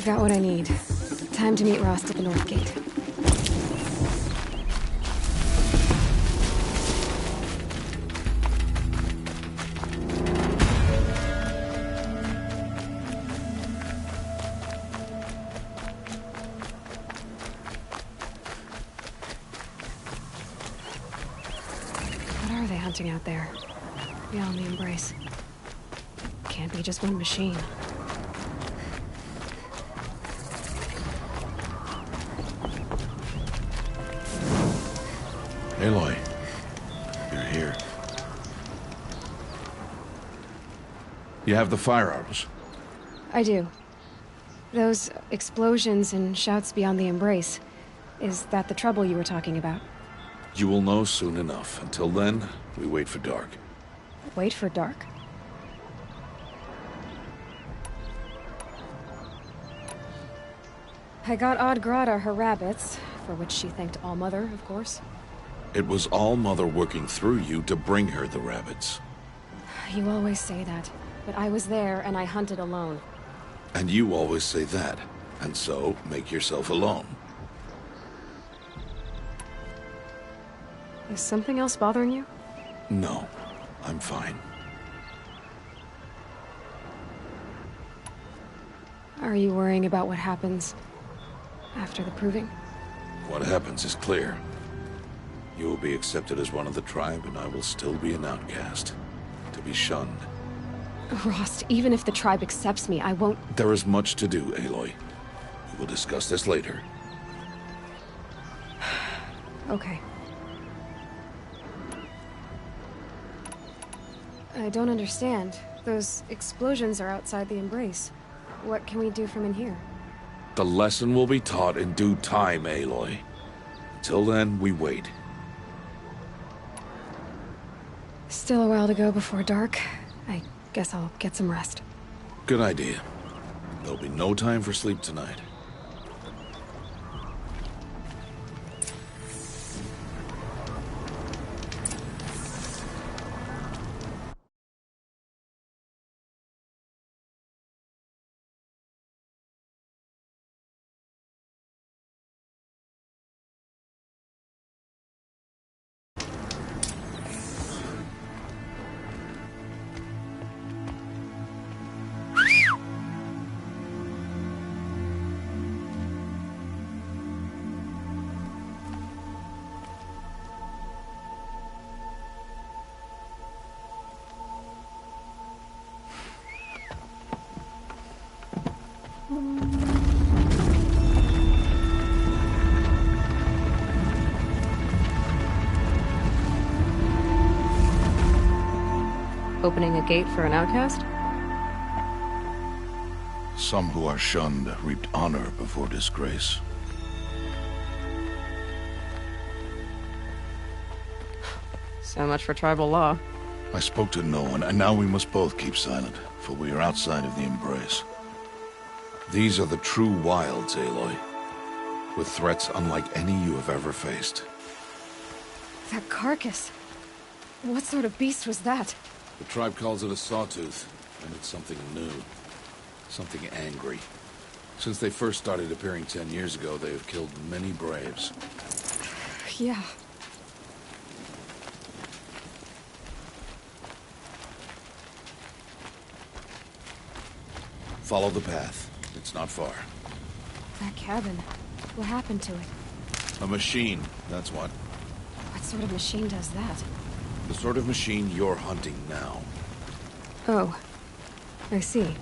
I've got what I need. Time to meet Rost at the North Gate. What are they hunting out there? Beyond the Embrace. Can't be just one machine. Aloy, you're here. You have the fire arrows? I do. Those explosions and shouts beyond the Embrace. Is that the trouble you were talking about? You will know soon enough. Until then, we wait for dark. Wait for dark? I got Oddgrada her rabbits, for which she thanked All-Mother, of course. It was All-Mother working through you to bring her the rabbits. You always say that, but I was there and I hunted alone. And you always say that, and so make yourself alone. Is something else bothering you? No, I'm fine. Are you worrying about what happens after the proving? What happens is clear. You will be accepted as one of the tribe, and I will still be an outcast. To be shunned. Rost, even if the tribe accepts me, I won't... There is much to do, Aloy. We will discuss this later. Okay. I don't understand. Those explosions are outside the Embrace. What can we do from in here? The lesson will be taught in due time, Aloy. Until then, we wait. Still a while to go before dark. I guess I'll get some rest. Good idea. There'll be no time for sleep tonight. Opening a gate for an outcast? Some who are shunned reaped honor before disgrace. So much for tribal law. I spoke to no one, and now we must both keep silent, for we are outside of the Embrace. These are the true wilds, Aloy, with threats unlike any you have ever faced. That carcass. What sort of beast was that? The tribe calls it a sawtooth, and it's something new. Something angry. Since they first started appearing 10 years ago, they have killed many braves. Yeah. Follow the path. It's not far. That cabin. What happened to it? A machine, that's what. What sort of machine does that? The sort of machine you're hunting now. Oh. I see.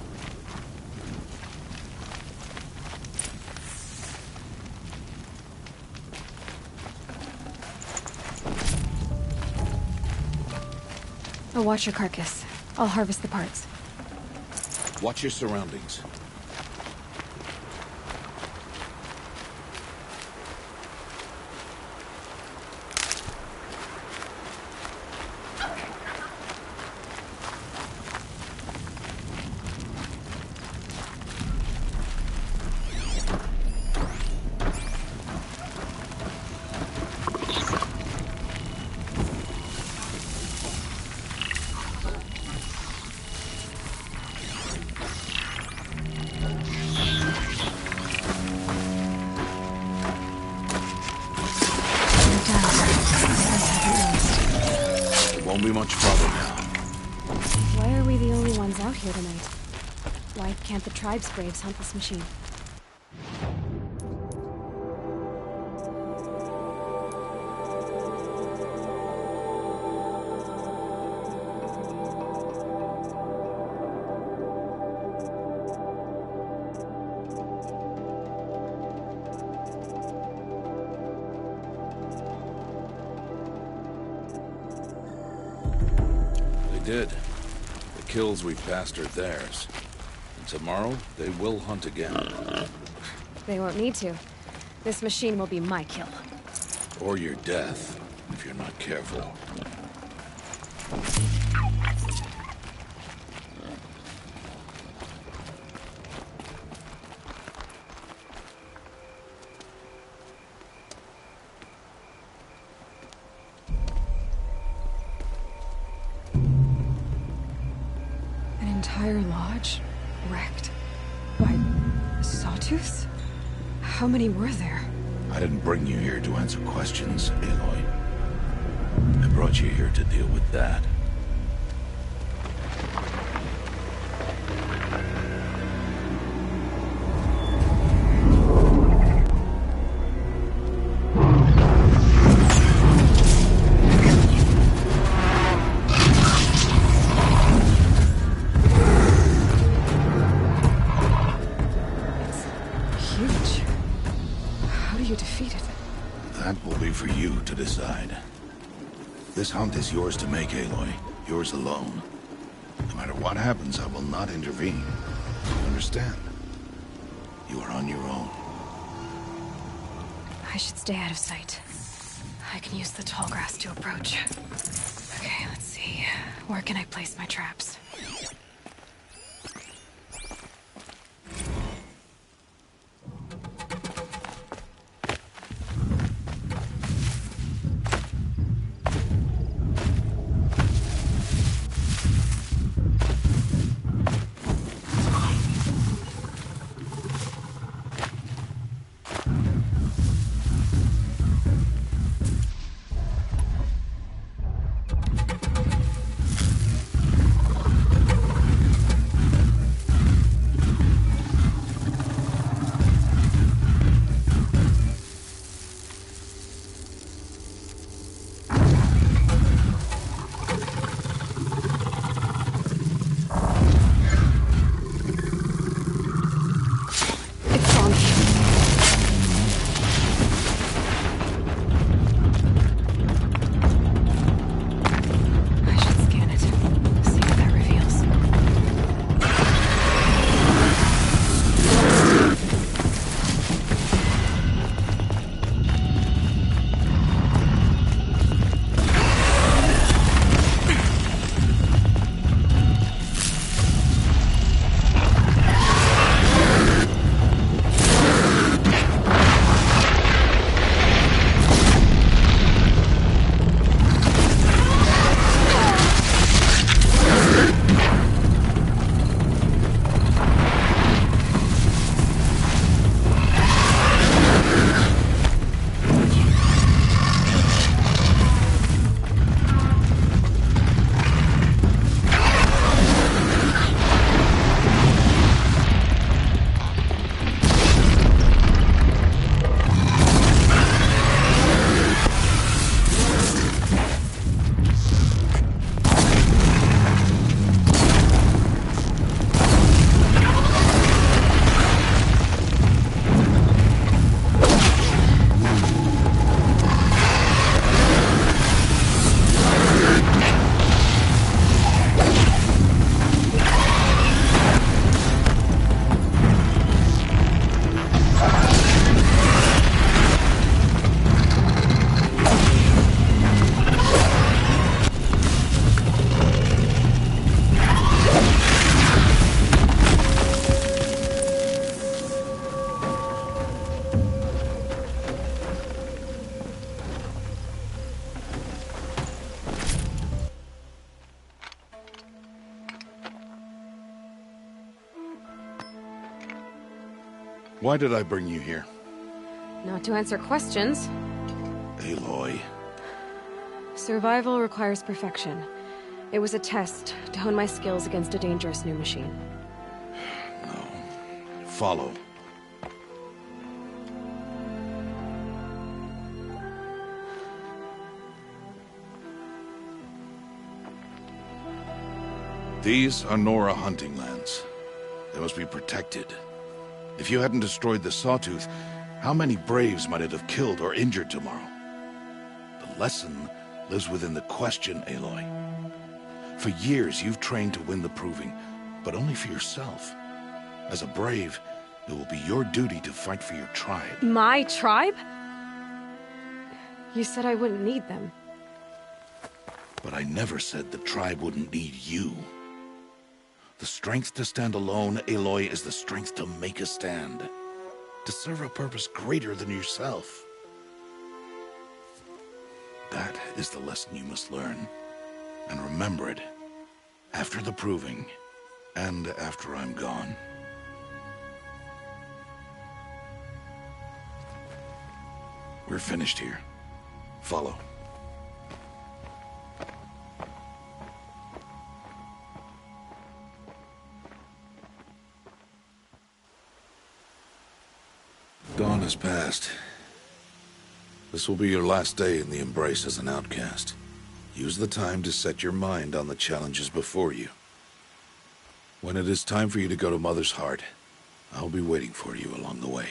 I'll watch your carcass. I'll harvest the parts. Watch your surroundings. Won't be much trouble now. Why are we the only ones out here tonight? Why can't the tribe's braves hunt this machine? Did. The kills we passed are theirs. And tomorrow, they will hunt again. They won't need to. This machine will be my kill. Or your death, if you're not careful. Entire lodge wrecked by sawtooths? How many were there? I didn't bring you here to answer questions, Aloy. I brought you here to deal with that. This hunt is yours to make, Aloy. Yours alone. No matter what happens, I will not intervene. You understand? You are on your own. I should stay out of sight. I can use the tall grass to approach. Okay, let's see. Where can I place my traps? Why did I bring you here? Not to answer questions. Aloy. Survival requires perfection. It was a test to hone my skills against a dangerous new machine. No. Follow. These are Nora hunting lands. They must be protected. If you hadn't destroyed the Sawtooth, how many Braves might it have killed or injured tomorrow? The lesson lives within the question, Aloy. For years, you've trained to win the Proving, but only for yourself. As a Brave, it will be your duty to fight for your tribe. My tribe? You said I wouldn't need them. But I never said the tribe wouldn't need you. The strength to stand alone, Aloy, is the strength to make a stand. To serve a purpose greater than yourself. That is the lesson you must learn. And remember it. After the Proving. And after I'm gone. We're finished here. Follow. Dawn has passed. This will be your last day in the Embrace as an outcast. Use the time to set your mind on the challenges before you. When it is time for you to go to Mother's Heart, I'll be waiting for you along the way.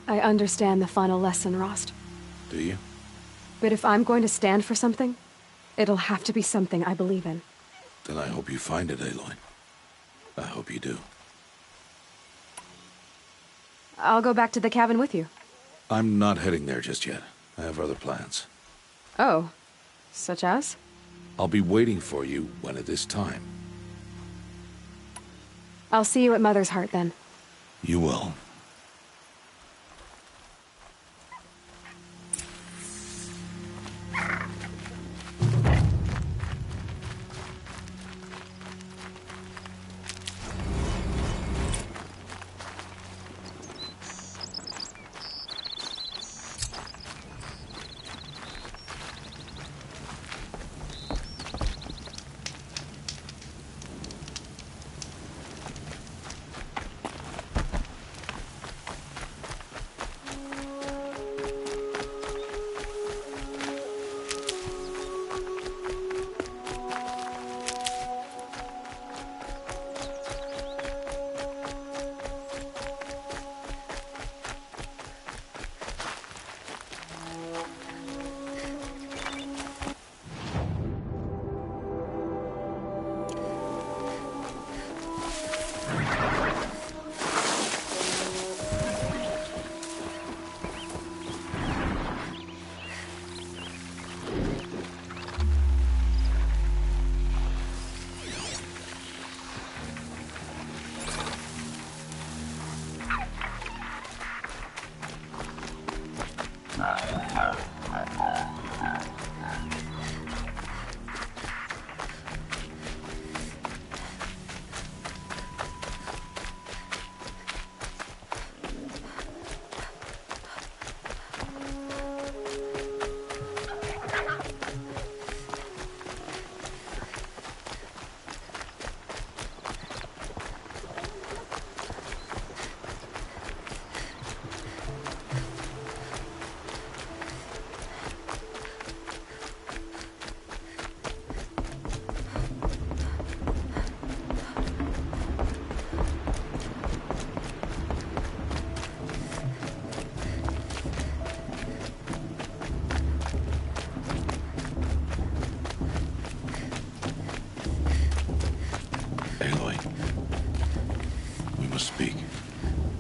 I understand the final lesson, Rost. Do you? But if I'm going to stand for something, it'll have to be something I believe in. Then I hope you find it, Aloy. I hope you do. I'll go back to the cabin with you. I'm not heading there just yet. I have other plans. Oh, such as? I'll be waiting for you when it is time. I'll see you at Mother's Heart then. You will.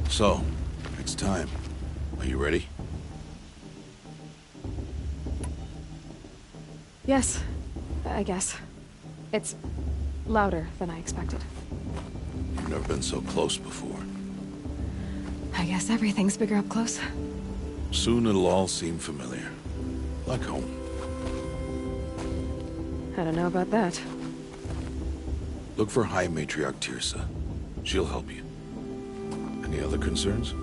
So, it's time. Are you ready? Yes, I guess. It's louder than I expected. You've never been so close before. I guess everything's bigger up close. Soon it'll all seem familiar. Like home. I don't know about that. Look for High Matriarch Tirsa. She'll help you. Any other concerns?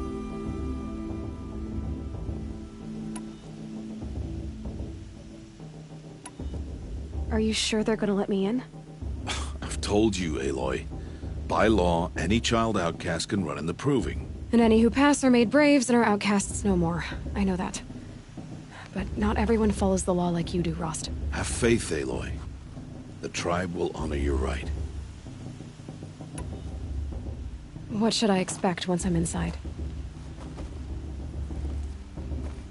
Are you sure they're gonna let me in? I've told you, Aloy. By law, any child outcast can run in the Proving. And any who pass are made braves and are outcasts no more. I know that. But not everyone follows the law like you do, Rost. Have faith, Aloy. The tribe will honor your right. What should I expect once I'm inside?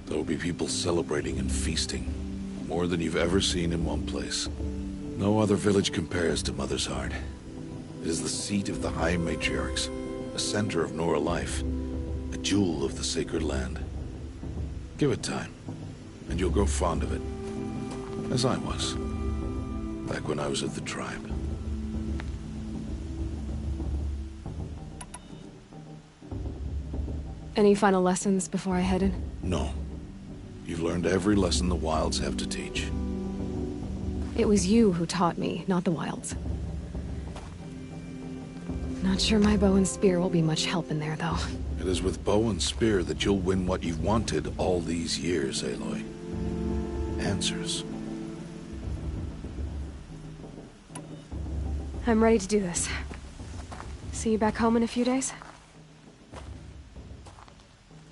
There will be people celebrating and feasting. More than you've ever seen in one place. No other village compares to Mother's Heart. It is the seat of the High Matriarchs, a center of Nora life, a jewel of the sacred land. Give it time, and you'll grow fond of it. As I was, back when I was at the tribe. Any final lessons before I head in? No. You've learned every lesson the Wilds have to teach. It was you who taught me, not the Wilds. Not sure my bow and spear will be much help in there, though. It is with bow and spear that you'll win what you've wanted all these years, Aloy. Answers. I'm ready to do this. See you back home in a few days?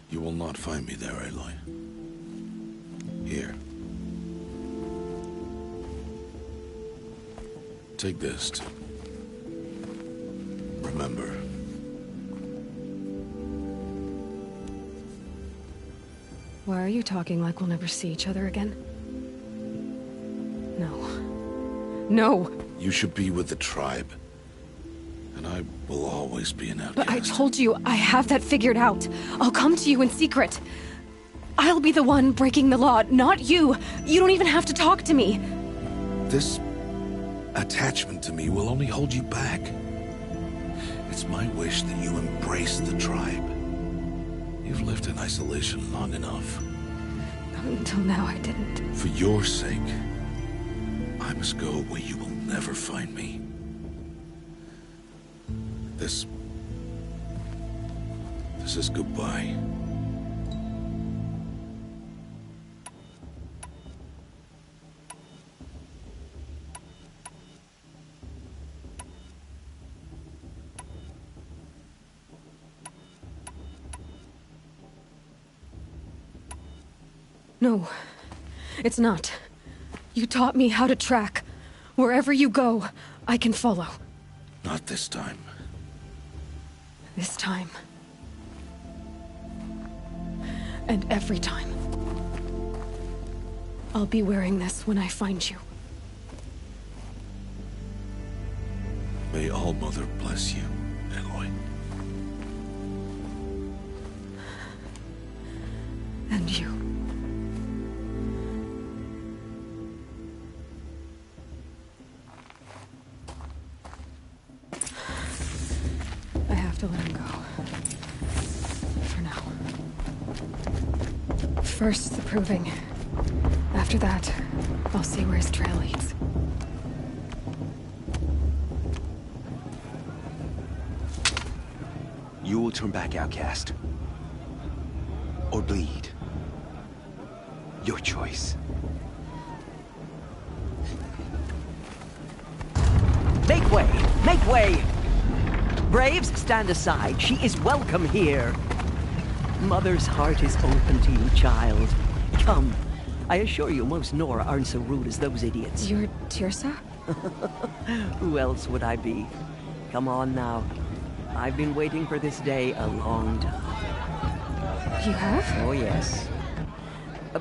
You will not find me there, Aloy. Here. Take this to remember. Why are you talking like we'll never see each other again? No. No! You should be with the tribe. And I will always be an outcast. But I told you, I have that figured out. I'll come to you in secret. I'll be the one breaking the law, not you. You don't even have to talk to me. This attachment to me will only hold you back. It's my wish that you embrace the tribe. You've lived in isolation long enough. Until now, I didn't. For your sake, I must go where you will never find me. This is goodbye. No, it's not. You taught me how to track. Wherever you go, I can follow. Not this time. This time. And every time. I'll be wearing this when I find you. May All Mother bless you, Aloy. And you. I have to let him go. For now. First, the proving. After that, I'll see where his trail leads. You will turn back, outcast. Or bleed. Your choice. Make way! Make way! Braves, stand aside. She is welcome here. Mother's heart is open to you, child. Come. I assure you, most Nora aren't so rude as those idiots. You're Tirsa? Who else would I be? Come on now. I've been waiting for this day a long time. You have? Oh, yes.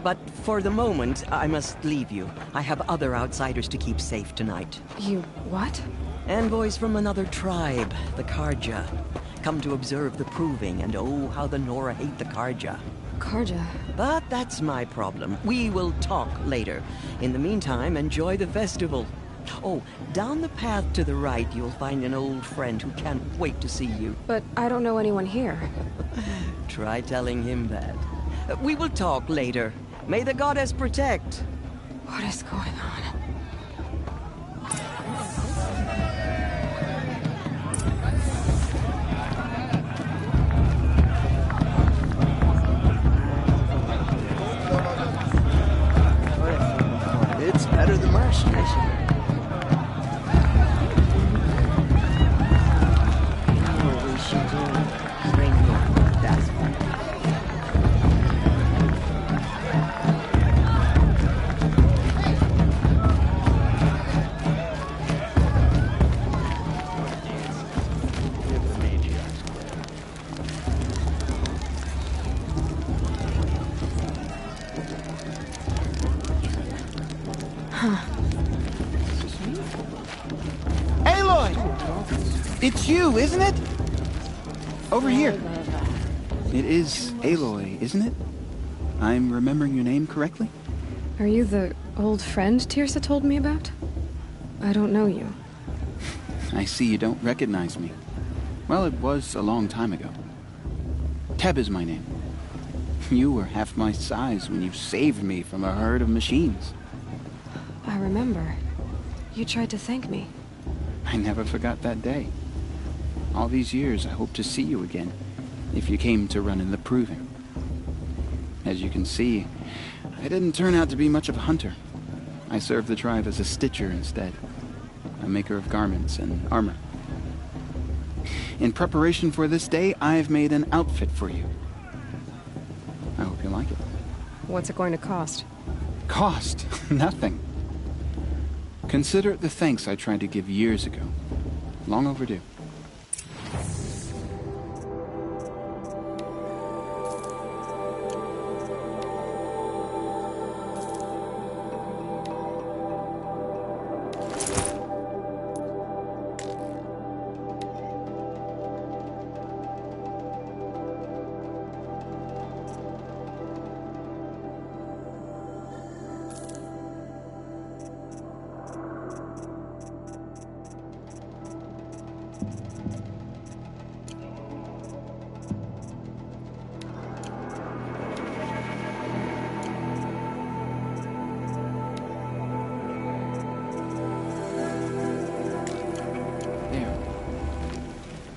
But for the moment, I must leave you. I have other outsiders to keep safe tonight. You what? Envoys from another tribe, the Karja. Come to observe the proving, and oh, how the Nora hate the Karja. Karja? But that's my problem. We will talk later. In the meantime, enjoy the festival. Oh, down the path to the right, you'll find an old friend who can't wait to see you. But I don't know anyone here. Try telling him that. We will talk later. May the goddess protect. What is going on? It's better than last year's. It's you, isn't it? Over here. It is Aloy, isn't it? I'm remembering your name correctly? Are you the old friend Tirsa told me about? I don't know you. I see you don't recognize me. Well, it was a long time ago. Teb is my name. You were half my size when you saved me from a herd of machines. I remember. You tried to thank me. I never forgot that day. All these years, I hope to see you again, if you came to run in the proving. As you can see, I didn't turn out to be much of a hunter. I served the tribe as a stitcher instead, a maker of garments and armor. In preparation for this day, I've made an outfit for you. I hope you like it. What's it going to cost? Cost? Nothing. Consider it the thanks I tried to give years ago. Long overdue.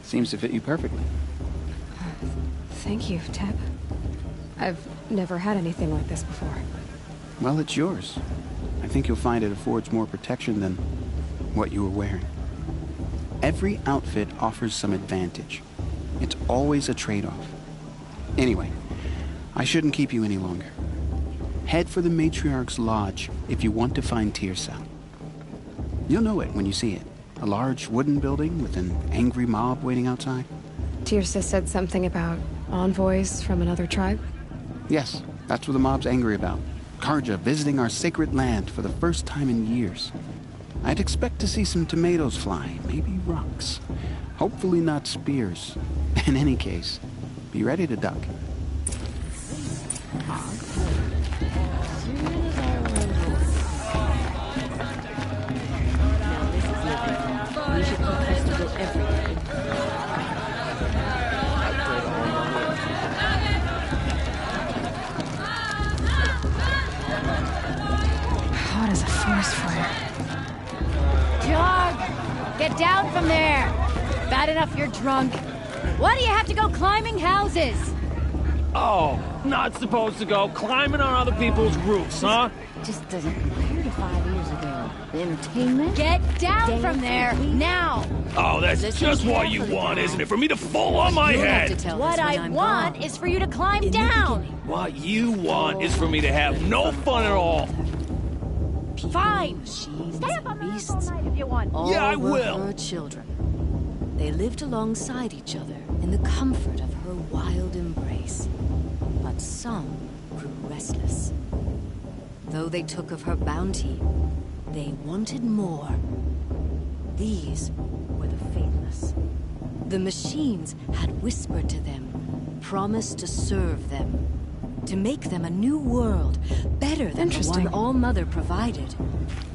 Seems to fit you perfectly. Thank you, Teb. I've never had anything like this before. Well, it's yours. I think you'll find it affords more protection than what you were wearing. Every outfit offers some advantage. It's always a trade-off. Anyway, I shouldn't keep you any longer. Head for the Matriarch's Lodge if you want to find Tirsa. You'll know it when you see it. A large wooden building with an angry mob waiting outside. Tirsa said something about envoys from another tribe? Yes, that's what the mob's angry about. Karja visiting our sacred land for the first time in years. I'd expect to see some tomatoes fly, maybe rocks. Hopefully not spears. In any case, be ready to duck. We should keep festival every day. Hot as a forest fire. Jog! Get down from there! Bad enough you're drunk. Why do you have to go climbing houses? Oh, not supposed to go climbing on other people's roofs, huh? Just doesn't compare to 5 years ago. The entertainment? Get down from there, now! Oh, that's just what you want, isn't it? For me to fall on my head! What I want is for you to climb down! What you want is for me to have no fun at all! Fine! Stay up on the roof all night if you want. Yeah, I will! Her children. They lived alongside each other in the comfort of her wild embrace. But some grew restless. Though they took of her bounty, they wanted more. These were the faithless. The machines had whispered to them, promised to serve them, to make them a new world, better than the one All-Mother provided.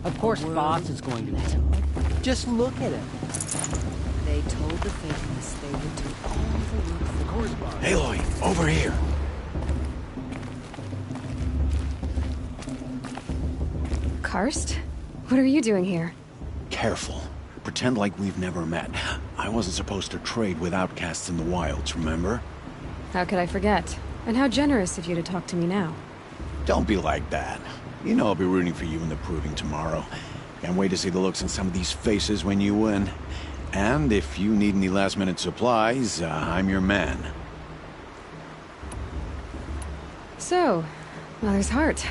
Of course Boss is going to help. Just look at him. They told the faithless they would do all the work for them. Aloy, over here. Karst? What are you doing here? Careful. Pretend like we've never met. I wasn't supposed to trade with outcasts in the wilds, remember? How could I forget? And how generous of you to talk to me now. Don't be like that. You know I'll be rooting for you in the proving tomorrow. Can't wait to see the looks on some of these faces when you win. And if you need any last-minute supplies, I'm your man. So, Mother's Heart.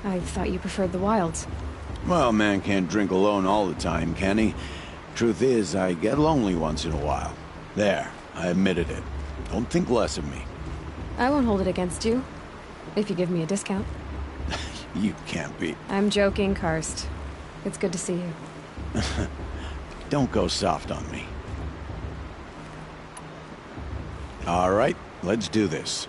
I thought you preferred the wilds. Well, man can't drink alone all the time, can he? Truth is, I get lonely once in a while. There, I admitted it. Don't think less of me. I won't hold it against you, if you give me a discount. You can't be. I'm joking, Karst. It's good to see you. Don't go soft on me. All right, let's do this.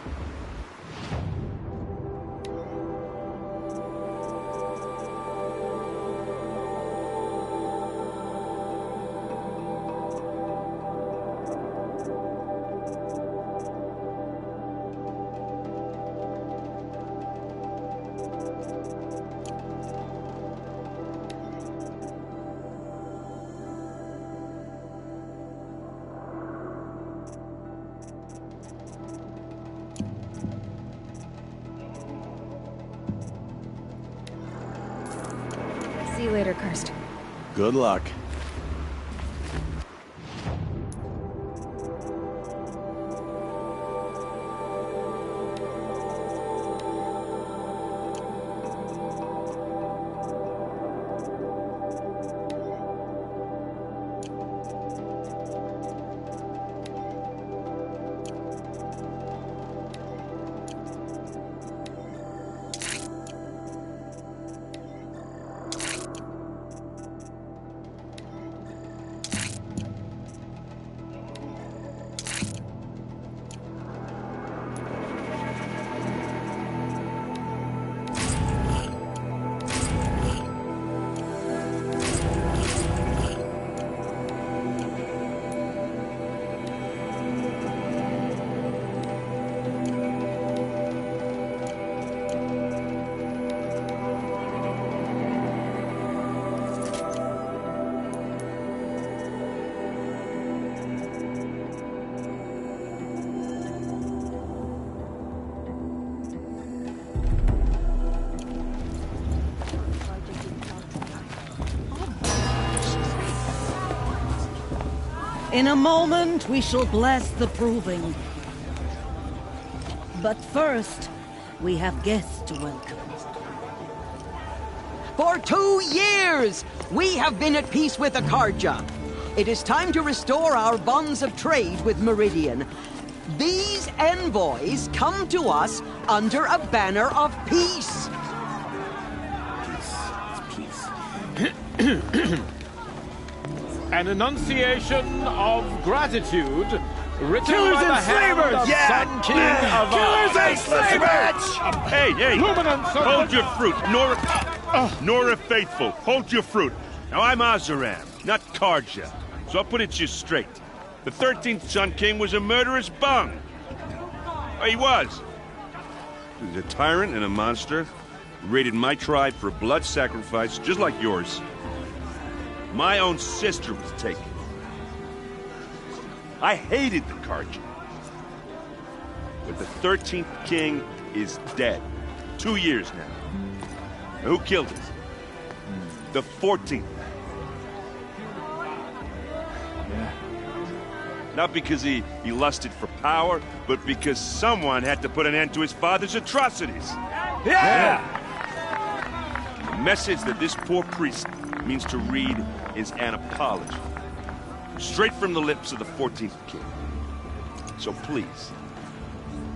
See you later, Kirst. Good luck. In a moment, we shall bless the proving. But first, we have guests to welcome. For 2 years, we have been at peace with Akarja. It is time to restore our bonds of trade with Meridian. These envoys come to us under a banner of peace. An enunciation of gratitude written Killers by the and hand slavers! of Yeah! Sun King of Killers and slavers! Hey, hey! Luminance of Hold the- your fruit, Nora Faithful. Hold your fruit. Now I'm Azaram, not Karja, so I'll put it to you straight. The 13th Sun King was a murderous bung. He was. He was a tyrant and a monster. He raided my tribe for a blood sacrifice, just like yours. My own sister was taken. I hated the Karja. But the 13th king is dead. 2 years now. Now, who killed him? The 14th. Not because he lusted for power, but because someone had to put an end to his father's atrocities. Yeah! The message that this poor priest means to read is an apology. Straight from the lips of the 14th king. So please,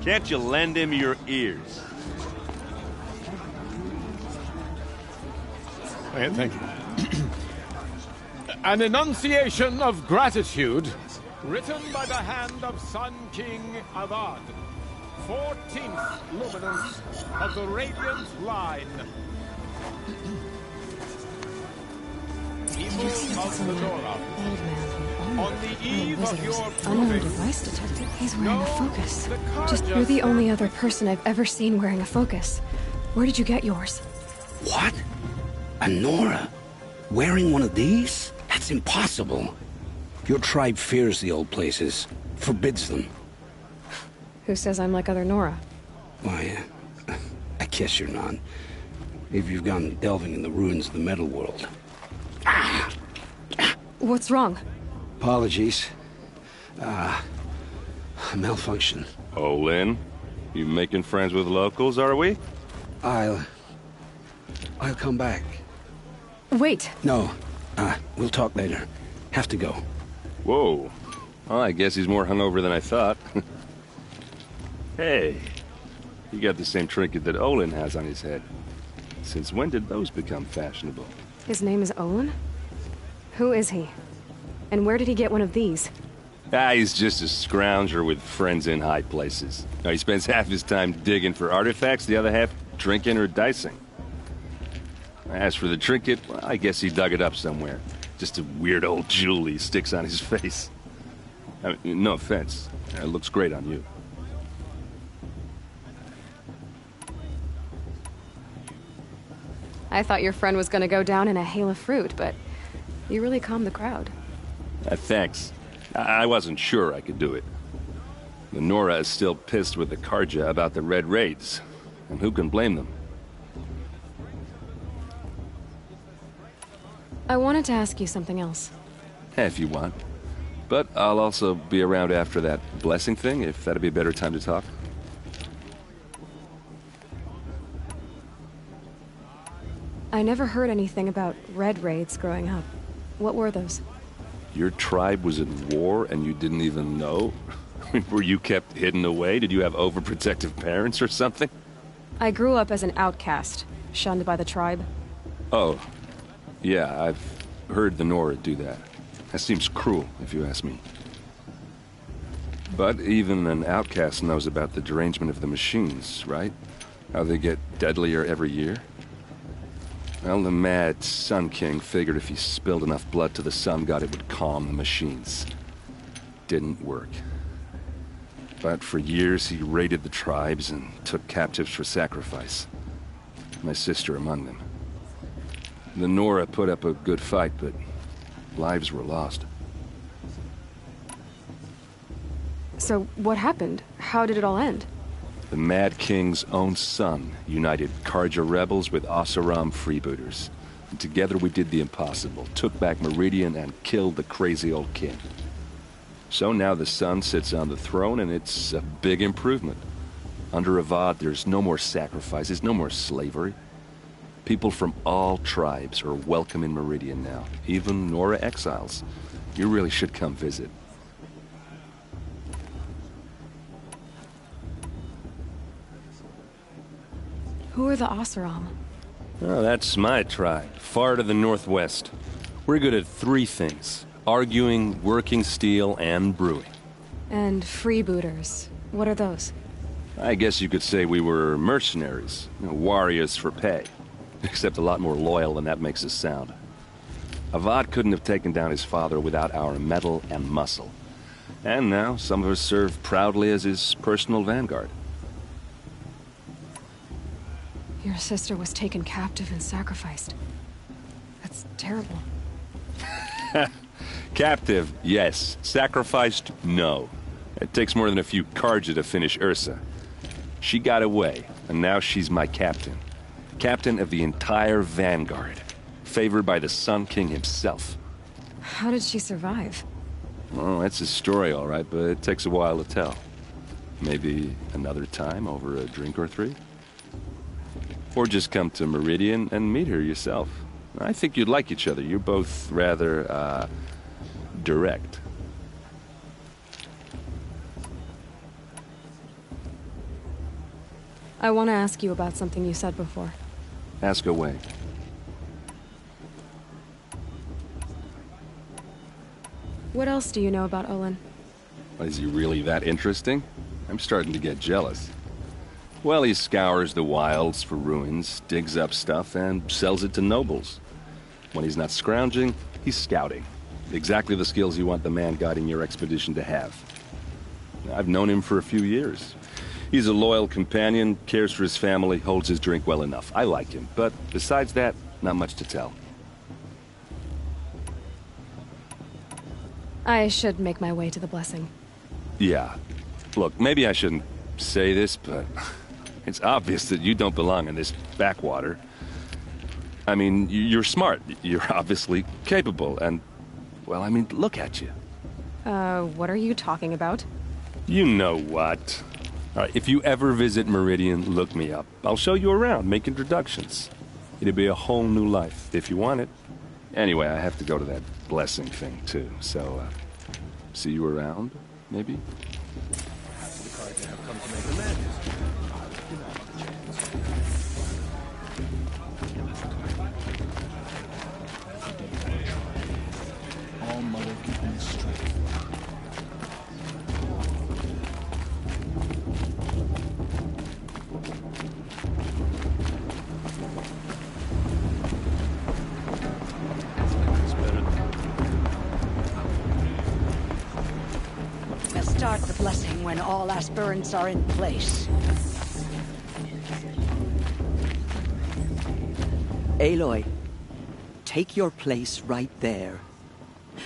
can't you lend him your ears? Okay, thank you. An enunciation of gratitude written by the hand of Sun King Avad, 14th luminance of the Radiant Line. People of the Nora, on the eve of your Unknown proving, device detected. He's wearing a focus. the Karja Just you're the only other person I've ever seen wearing a focus. Where did you get yours? What? A Nora? Wearing one of these? That's impossible. Your tribe fears the old places, forbids them. Who says I'm like other Nora? Why, I guess you're not. If you've gone delving in the ruins of the metal world. What's wrong? Apologies. A malfunction. Oh, Lynn, you making friends with locals, are we? I'll come back. Wait. No, we'll talk later. Have to go. Whoa. Well, I guess he's more hungover than I thought. Hey, you got the same trinket that Olin has on his head. Since when did those become fashionable? His name is Olin? Who is he? And where did he get one of these? He's just a scrounger with friends in high places. He spends half his time digging for artifacts, the other half drinking or dicing. As for the trinket, well, I guess he dug it up somewhere. Just a weird old jewel he sticks on his face. I mean, no offense. It looks great on you. I thought your friend was gonna go down in a hail of fruit, but you really calmed the crowd. Thanks. I wasn't sure I could do it. The Nora is still pissed with the Karja about the Red Raids, and who can blame them? I wanted to ask you something else. If you want. But I'll also be around after that blessing thing, if that'd be a better time to talk. I never heard anything about Red Raids growing up. What were those? Your tribe was at war and you didn't even know? Were you kept hidden away? Did you have overprotective parents or something? I grew up as an outcast, shunned by the tribe. Oh. Yeah, I've heard the Nora do that. That seems cruel, if you ask me. But even an outcast knows about the derangement of the machines, right? How they get deadlier every year? Well, the mad Sun King figured if he spilled enough blood to the Sun God, it would calm the machines. Didn't work. But for years, he raided the tribes and took captives for sacrifice. My sister among them. The Nora put up a good fight, but lives were lost. So, what happened? How did it all end? The Mad King's own son united Karja rebels with Oseram freebooters. And together we did the impossible, took back Meridian and killed the crazy old king. So now the son sits on the throne and it's a big improvement. Under Avad, there's no more sacrifices, no more slavery. People from all tribes are welcome in Meridian now, even Nora exiles. You really should come visit. Who are the Oseram? Oh, that's my tribe, far to the northwest. We're good at three things: arguing, working steel, and brewing. And freebooters. What are those? I guess you could say we were mercenaries, warriors for pay. Except a lot more loyal than that makes us sound. Avad couldn't have taken down his father without our metal and muscle. And now some of us serve proudly as his personal vanguard. Your sister was taken captive and sacrificed. That's terrible. Captive, yes. Sacrificed, no. It takes more than a few Karja to finish Ursa. She got away, and now she's my captain. Captain of the entire vanguard. Favored by the Sun King himself. How did she survive? Oh, that's a story, all right, but it takes a while to tell. Maybe another time over a drink or three? Or just come to Meridian and meet her yourself. I think you'd like each other. You're both rather, direct. I want to ask you about something you said before. Ask away. What else do you know about Olin? Is he really that interesting? I'm starting to get jealous. Well, he scours the wilds for ruins, digs up stuff, and sells it to nobles. When he's not scrounging, he's scouting. Exactly the skills you want the man guiding your expedition to have. I've known him for a few years. He's a loyal companion, cares for his family, holds his drink well enough. I like him, but besides that, not much to tell. I should make my way to the blessing. Yeah. Look, maybe I shouldn't say this, but it's obvious that you don't belong in this backwater. I mean, you're smart. You're obviously capable, and, well, I mean, look at you. What are you talking about? You know what. All right, if you ever visit Meridian, look me up. I'll show you around, make introductions. It'll be a whole new life, if you want it. Anyway, I have to go to that blessing thing, too, so, see you around, maybe? when all aspirants are in place. Aloy, take your place right there.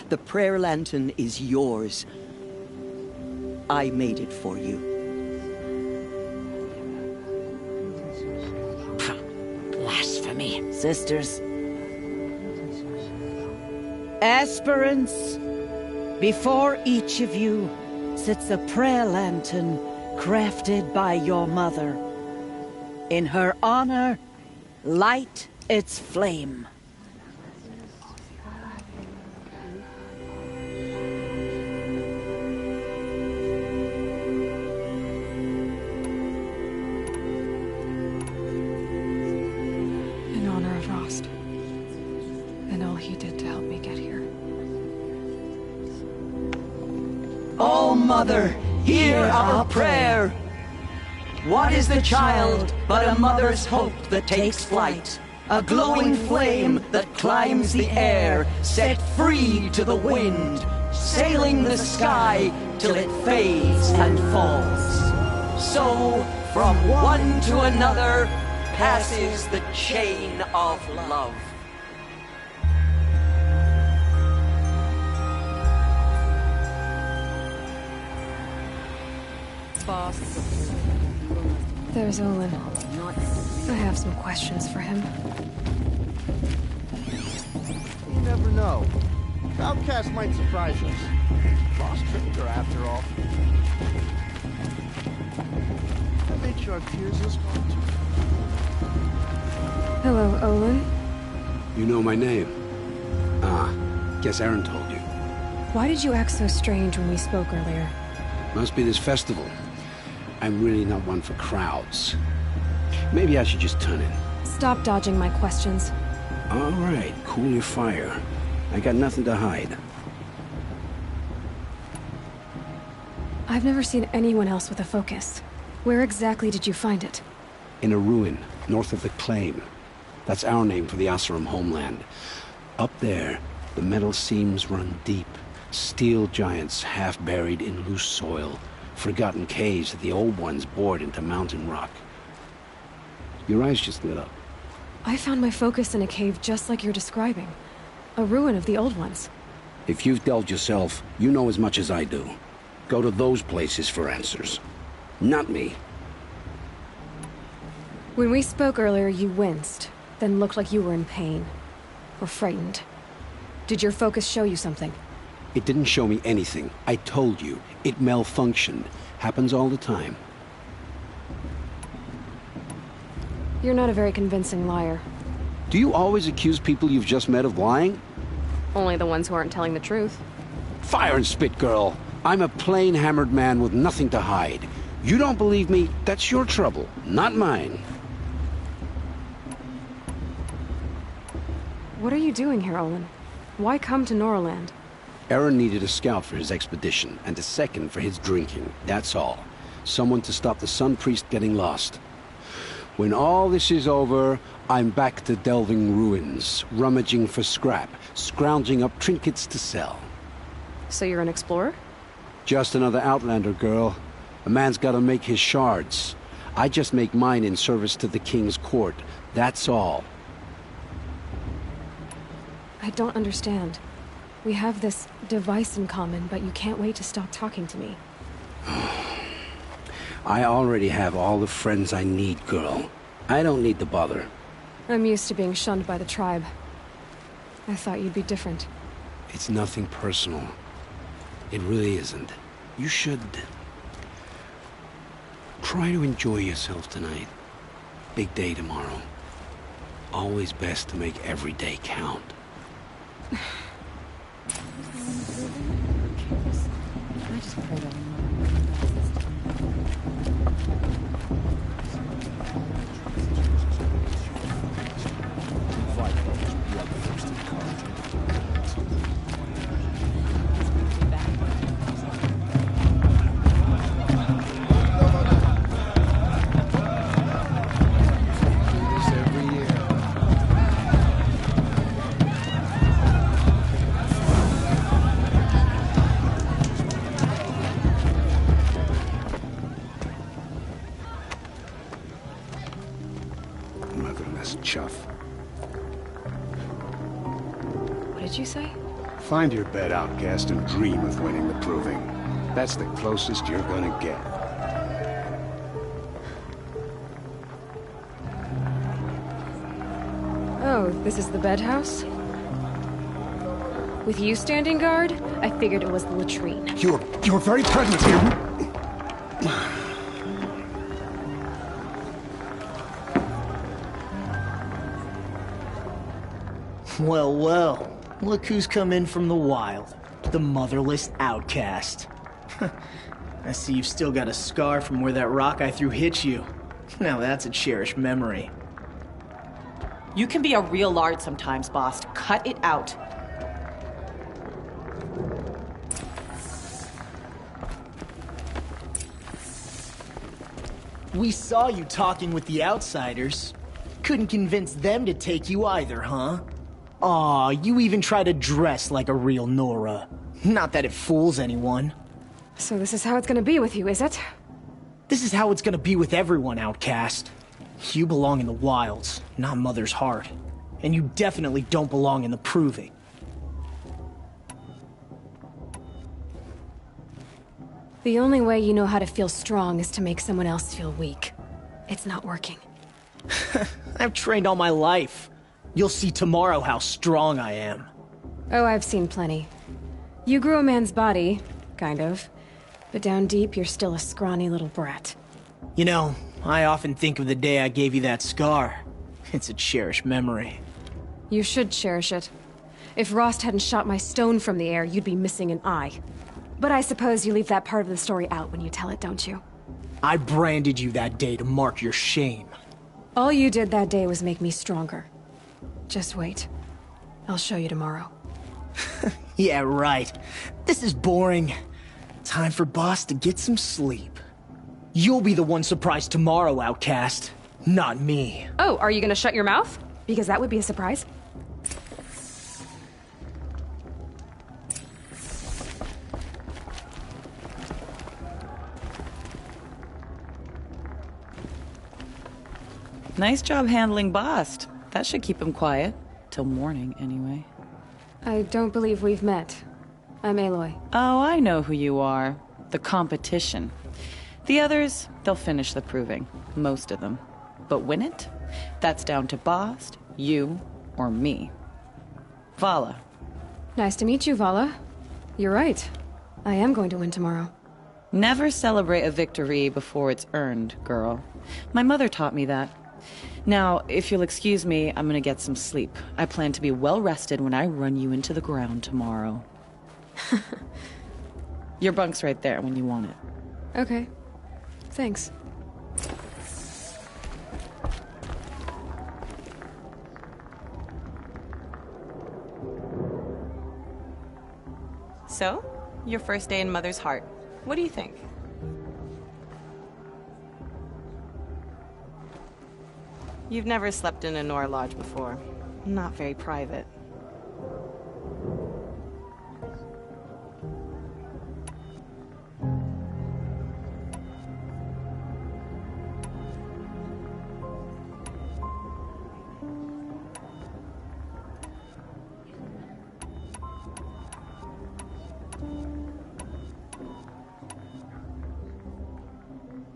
The prayer lantern is yours. I made it for you. Blasphemy. Sisters. Aspirants, before each of you sits a prayer lantern crafted by your mother. In her honor, light its flame. In honor of Rost. And all he did to help me get here. Oh, Mother, hear our prayer. What is the child but a mother's hope that takes flight? A glowing flame that climbs the air, set free to the wind, sailing the sky till it fades and falls. So, from one to another, passes the chain of love. There's Olin. I have some questions for him. You never know. Outcast might surprise us. Lost Trader, after all. I made sure our fears is gone too. Hello, Olin. You know my name? Ah, guess Aaron told you. Why did you act so strange when we spoke earlier? Must be this festival. I'm really not one for crowds. Maybe I should just turn in. Stop dodging my questions. All right, cool your fire. I got nothing to hide. I've never seen anyone else with a focus. Where exactly did you find it? In a ruin, north of the Claim. That's our name for the Oseram homeland. Up there, the metal seams run deep. Steel giants half buried in loose soil. Forgotten caves that the old ones bored into mountain rock. Your eyes just lit up. I found my focus in a cave just like you're describing. A ruin of the old ones. If you've delved yourself, you know as much as I do. Go to those places for answers. Not me. When we spoke earlier, you winced, then looked like you were in pain. Or frightened. Did your focus show you something? It didn't show me anything. I told you. It malfunctioned. Happens all the time. You're not a very convincing liar. Do you always accuse people you've just met of lying? Only the ones who aren't telling the truth. Fire and spit, girl. I'm a plain hammered man with nothing to hide. You don't believe me, that's your trouble, not mine. What are you doing here, Olin? Why come to Noraland? Aaron needed a scout for his expedition, and a second for his drinking, that's all. Someone to stop the Sun Priest getting lost. When all this is over, I'm back to delving ruins, rummaging for scrap, scrounging up trinkets to sell. So you're an explorer? Just another Outlander, girl. A man's gotta make his shards. I just make mine in service to the King's court, that's all. I don't understand. We have this device in common, but you can't wait to stop talking to me. I already have all the friends I need, girl. I don't need the bother. I'm used to being shunned by the tribe. I thought you'd be different. It's nothing personal. It really isn't. You should... try to enjoy yourself tonight. Big day tomorrow. Always best to make every day count. this chuff. What did you say? Find your bed, outcast, and dream of winning the proving. That's the closest you're gonna get. Oh, this is the bedhouse? With you standing guard, I figured it was the latrine. You're very pregnant here. Well, well. Look who's come in from the wild. The motherless outcast. I see you've still got a scar from where that rock I threw hit you. Now that's a cherished memory. You can be a real lard sometimes, boss. Cut it out. We saw you talking with the outsiders. Couldn't convince them to take you either, huh? Aw, you even try to dress like a real Nora. Not that it fools anyone. So this is how it's gonna be with you, is it? This is how it's gonna be with everyone, outcast. You belong in the wilds, not Mother's heart. And you definitely don't belong in the proving. The only way you know how to feel strong is to make someone else feel weak. It's not working. I've trained all my life. You'll see tomorrow how strong I am. Oh, I've seen plenty. You grew a man's body, kind of. But down deep, you're still a scrawny little brat. You know, I often think of the day I gave you that scar. It's a cherished memory. You should cherish it. If Rost hadn't shot my stone from the air, you'd be missing an eye. But I suppose you leave that part of the story out when you tell it, don't you? I branded you that day to mark your shame. All you did that day was make me stronger. Just wait. I'll show you tomorrow. Yeah, right. This is boring. Time for Boss to get some sleep. You'll be the one surprised tomorrow, outcast. Not me. Oh, are you gonna shut your mouth? Because that would be a surprise. Nice job handling Bast. That should keep him quiet. Till morning, anyway. I don't believe we've met. I'm Aloy. Oh, I know who you are. The competition. The others, they'll finish the proving. Most of them. But win it? That's down to Bast, you, or me. Vala. Nice to meet you, Vala. You're right. I am going to win tomorrow. Never celebrate a victory before it's earned, girl. My mother taught me that. Now, if you'll excuse me, I'm gonna get some sleep. I plan to be well rested when I run you into the ground tomorrow. Your bunk's right there when you want it. Okay. Thanks. So, your first day in Mother's heart. What do you think? You've never slept in a Nora lodge before. Not very private.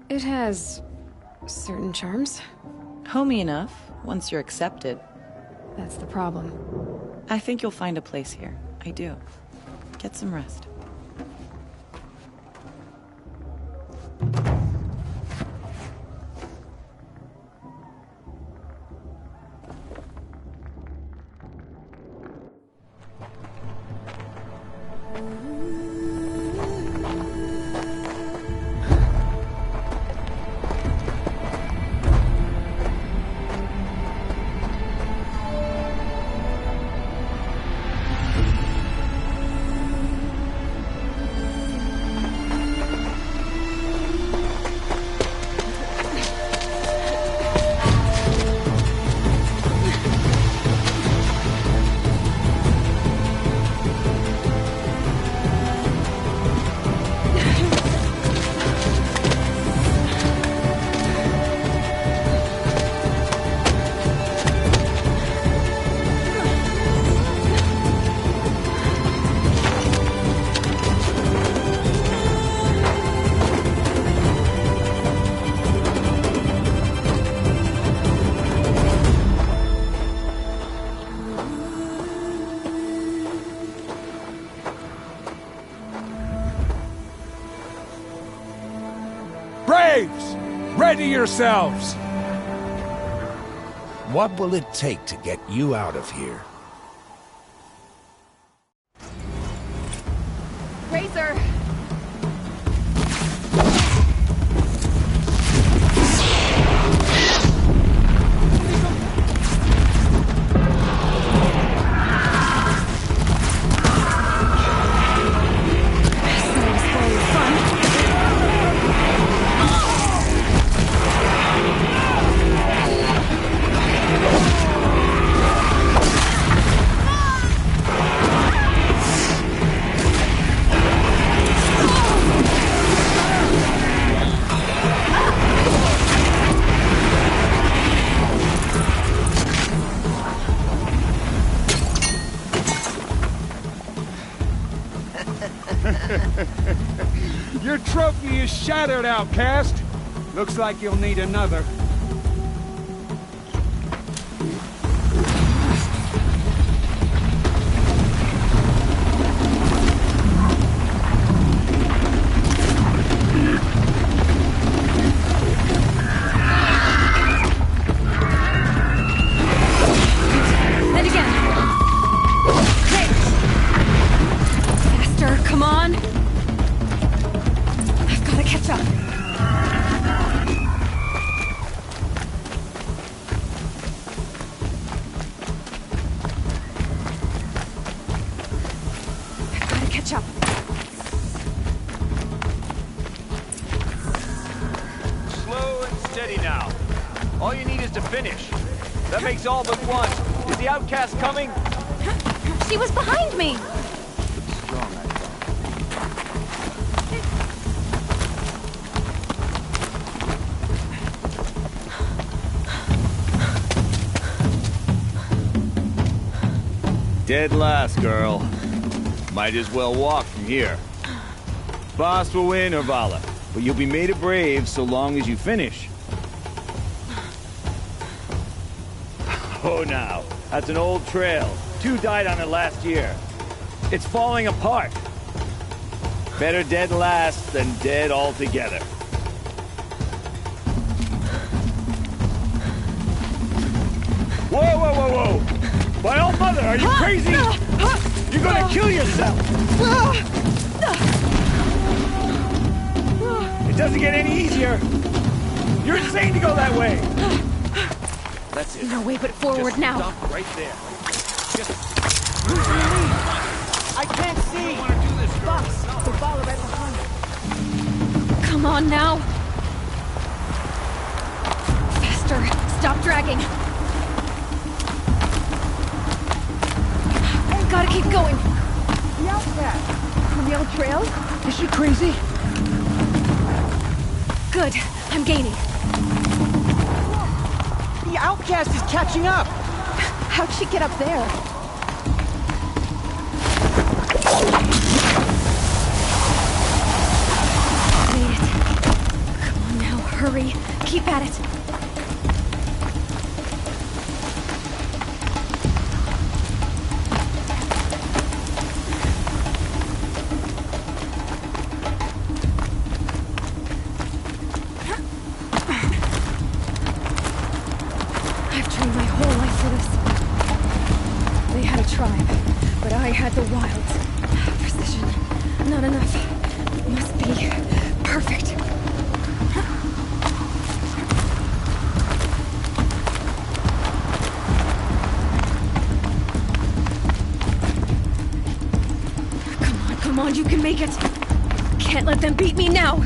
It has certain charms. Homey enough, once you're accepted. That's the problem. I think you'll find a place here. I do. Get some rest. Steady yourselves! What will it take to get you out of here? Razor! Your trophy is shattered, outcast. Looks like you'll need another. And again. Hey! Faster, come on! I've got to catch up. I've got to catch up. Slow and steady now. All you need is to finish. That makes all but one. Is the outcast coming? She was behind me! Strong, I Dead last, girl. Might as well walk from here. Boss will win, Urvala, but you'll be made a brave so long as you finish. Oh, now, that's an old trail. 2 died on it last year. It's falling apart. Better dead last than dead altogether. Whoa, whoa, whoa, whoa! My old mother, are you crazy? You're gonna kill yourself! It doesn't get any easier! You're insane to go that way! That's it. No way but forward Just now. stop right there. Just... Losing the lead! I can't see! Want to do this, Boss! The ball right behind. Come on now! Faster! Stop dragging! Gotta keep going! The outcast! From the old trail? Is she crazy? Good. I'm gaining. The outcast is catching up! How'd she get up there? Made it. Come on now, hurry. Keep at it. I've trained my whole life for this. They had a tribe, but I had the wilds. Precision. Not enough. Must be perfect. Come on, you can make it. Can't let them beat me now.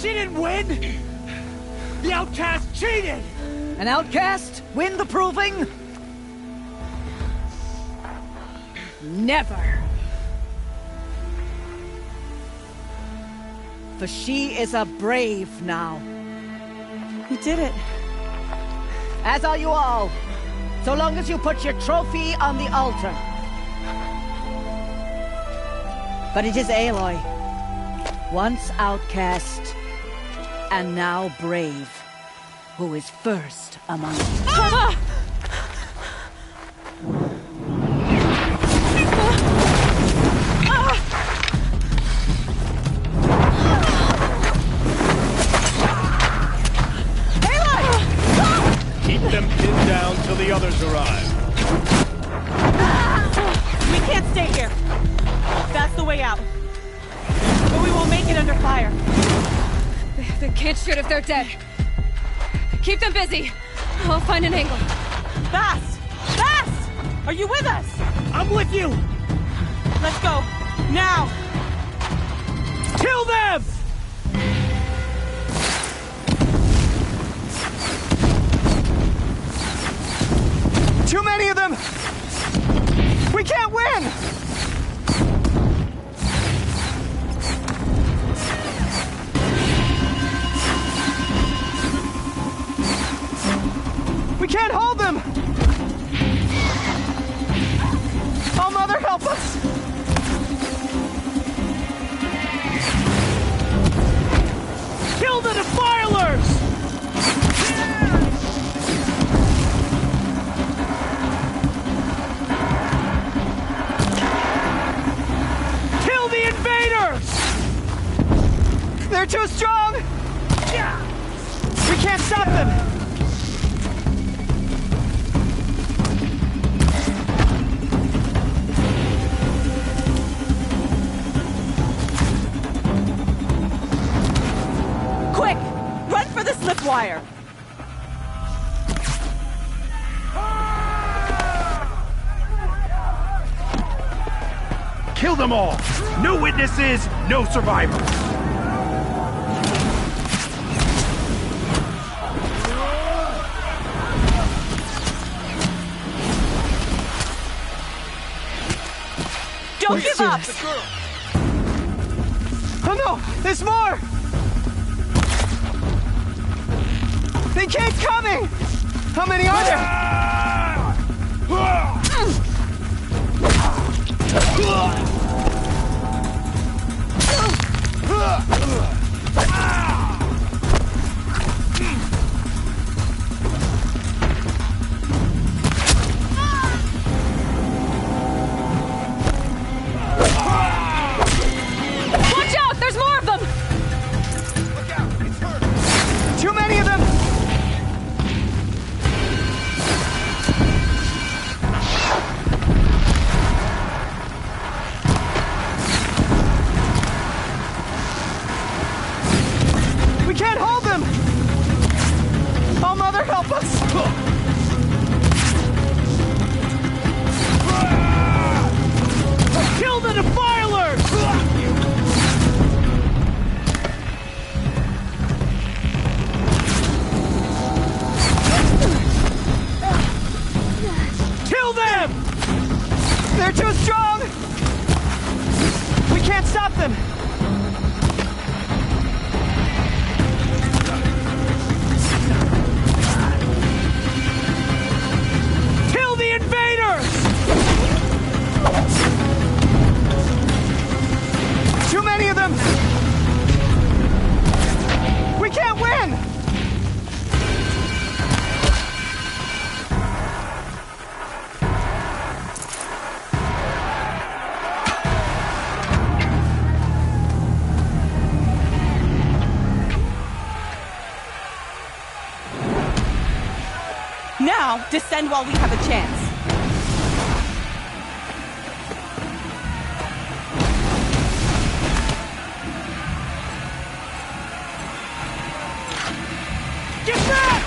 She didn't win! The outcast cheated! An outcast? Win the proving? Never. For she is a brave now. You did it. As are you all. So long as you put your trophy on the altar. But it is Aloy. Once outcast, And now Brave, who is first among us. Keep them pinned down till the others arrive. We can't stay here. That's the way out. But we won't make it under fire. They can't shoot if they're dead. Keep them busy. I'll find an angle. Fast! Fast! Are you with us? I'm with you! Let's go. Now! Kill them! Too many of them! We can't win! We can't hold them! Oh, Mother, help us! Kill the defilers! Kill the invaders! They're too strong! We can't stop them! Quick! Run for the slip wire! Kill them all! No witnesses, no survivors! Don't give up! Oh no! There's more! They keep coming! How many are Watch out! There's more of them! Too many of them! We can't hold them! Oh, Mother, help us! Kill the defilers! Kill them! They're too strong! We can't stop them! Kill the invaders! Too many of them! We can't win! Now, descend while we have a chance. Get back!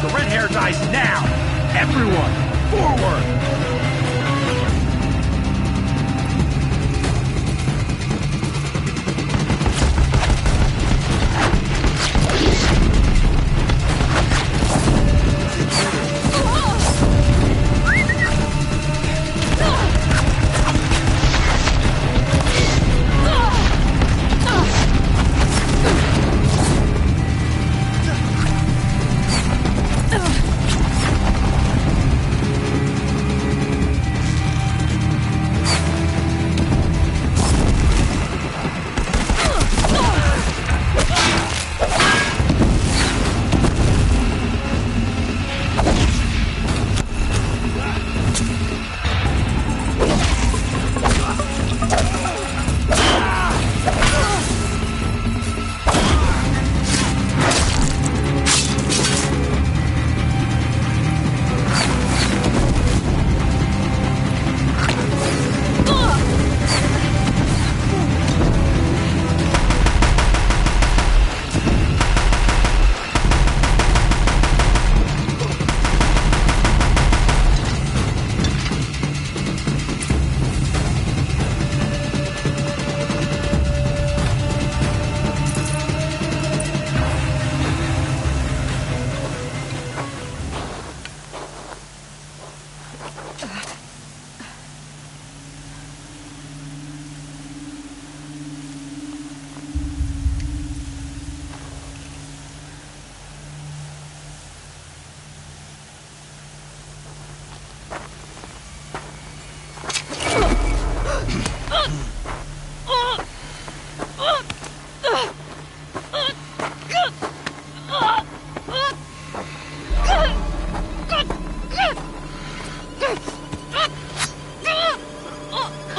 The red hair dies now! Everyone, forward!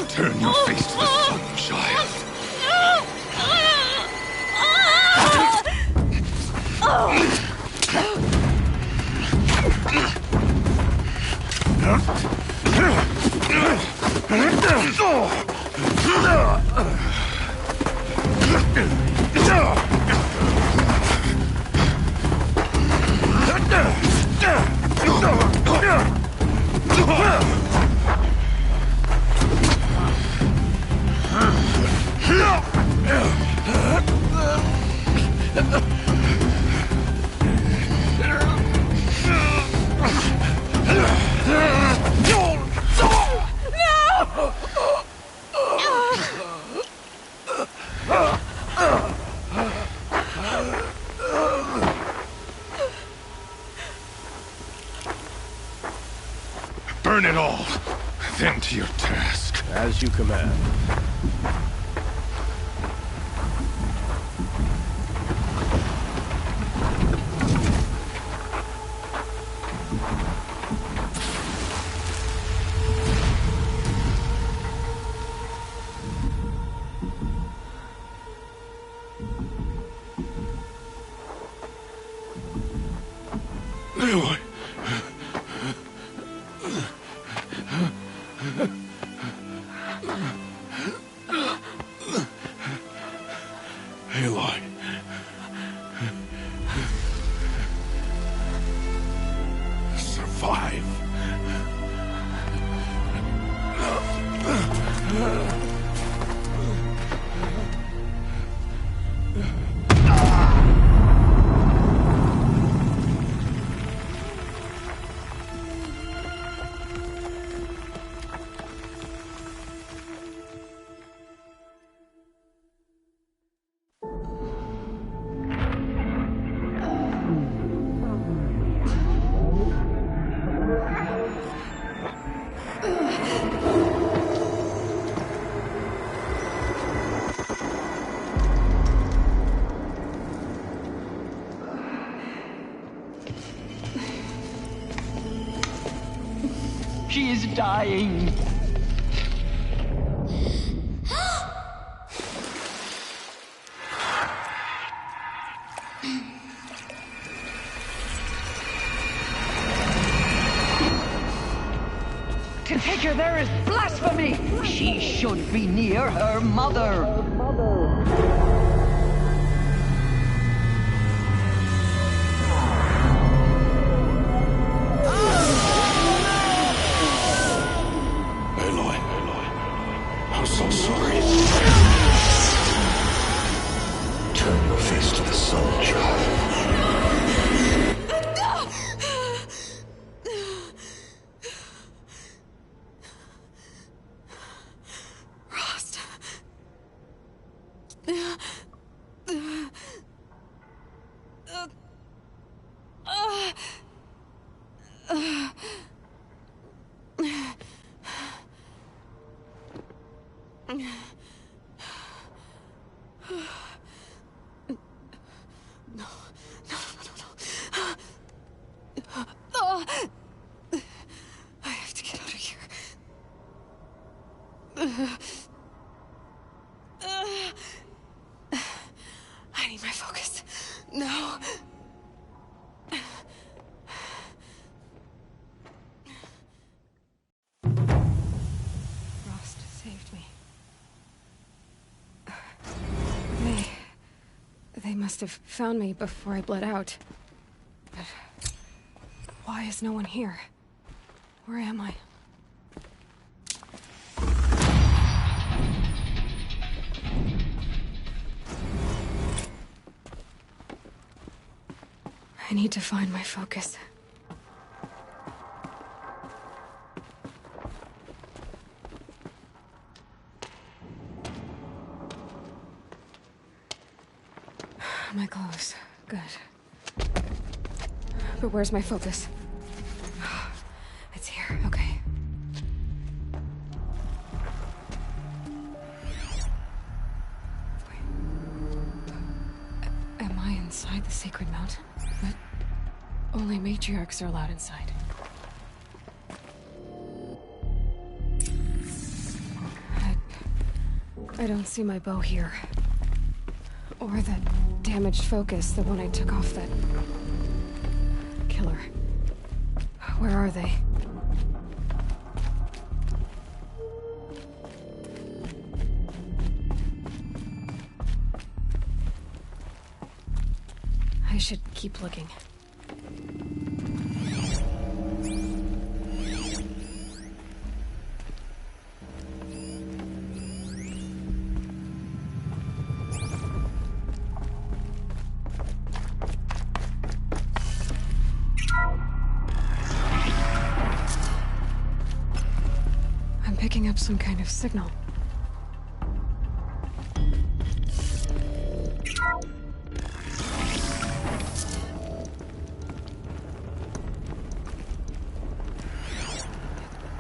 Turn your face to the sun, child. Burn it all, then to your task. As you command. Aloy. Aloy. Survive. She is dying. To take her there is blasphemy. She should be near her mother. I'm so sorry. Turn your face to the sun, child. Rost. I have to get out of here. I need my focus. No. Frost saved me. They must have found me before I bled out. But why is no one here? Where am I? I need to find my focus. My clothes. Good. But where's my focus? It's here. Okay. Wait. Am I inside the sacred mountain? But only matriarchs are allowed inside. I don't see my bow here. Or that damaged focus, the one I took off that killer. Where are they? I should keep looking. Picking up some kind of signal.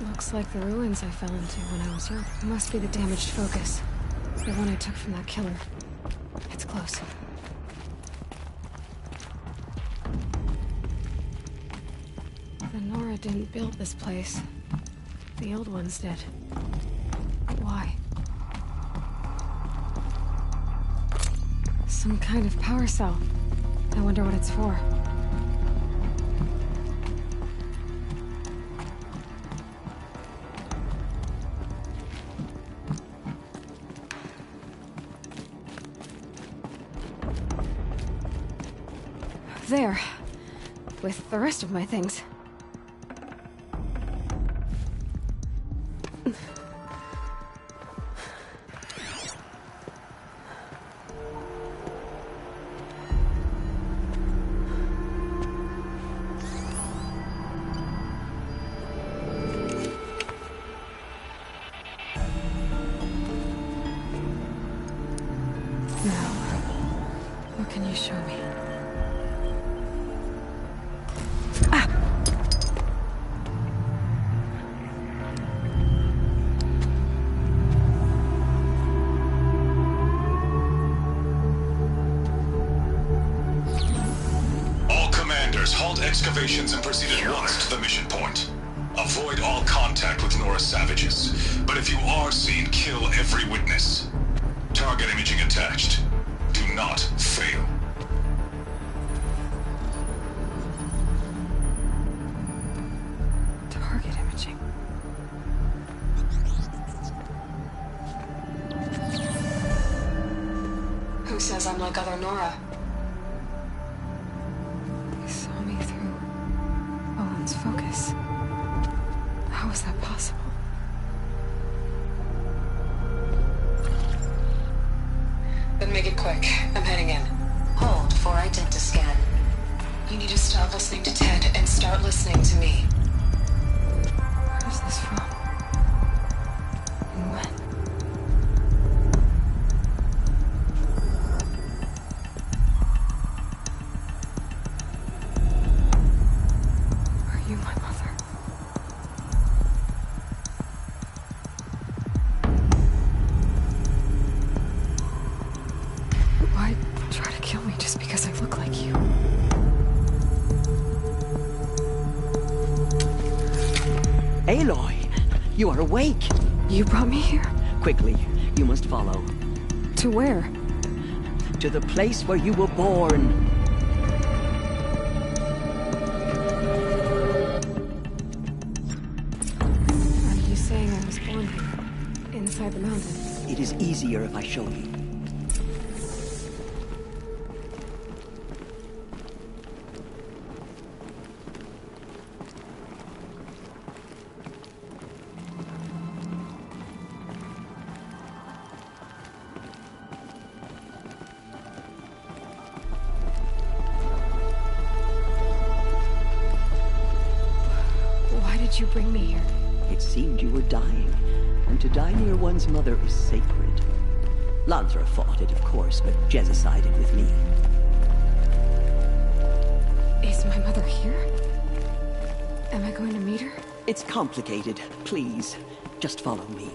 Looks like the ruins I fell into when I was young. It must be the damaged focus. The one I took from that killer. It's close. The Nora didn't build this place. The old ones did. Why? Some kind of power cell. I wonder what it's for. There. With the rest of my things. What can you show me? All commanders, halt excavations and proceed at once to the mission point. Avoid all contact with Nora savages, but if you are seen, kill every witness. Target imaging attached. Do not fail. Target imaging. Who says I'm like other Nora? He saw me through Owen's focus. How is that possible? Then make it quick. I'm heading in. Hold for identiscan. You need to stop listening to Ted and start listening to me. Where is this from? And when? Are you my mother? Aloy, you are awake. You brought me here? Quickly, you must follow. To where? To the place where you were born. Are you saying I was born here? Inside the mountain? It is easier if I show you. You bring me here? It seemed you were dying, and to die near one's mother is sacred. Lansra fought it, of course, but Jezza sided with me. Is my mother here? Am I going to meet her? It's complicated. Please, just follow me.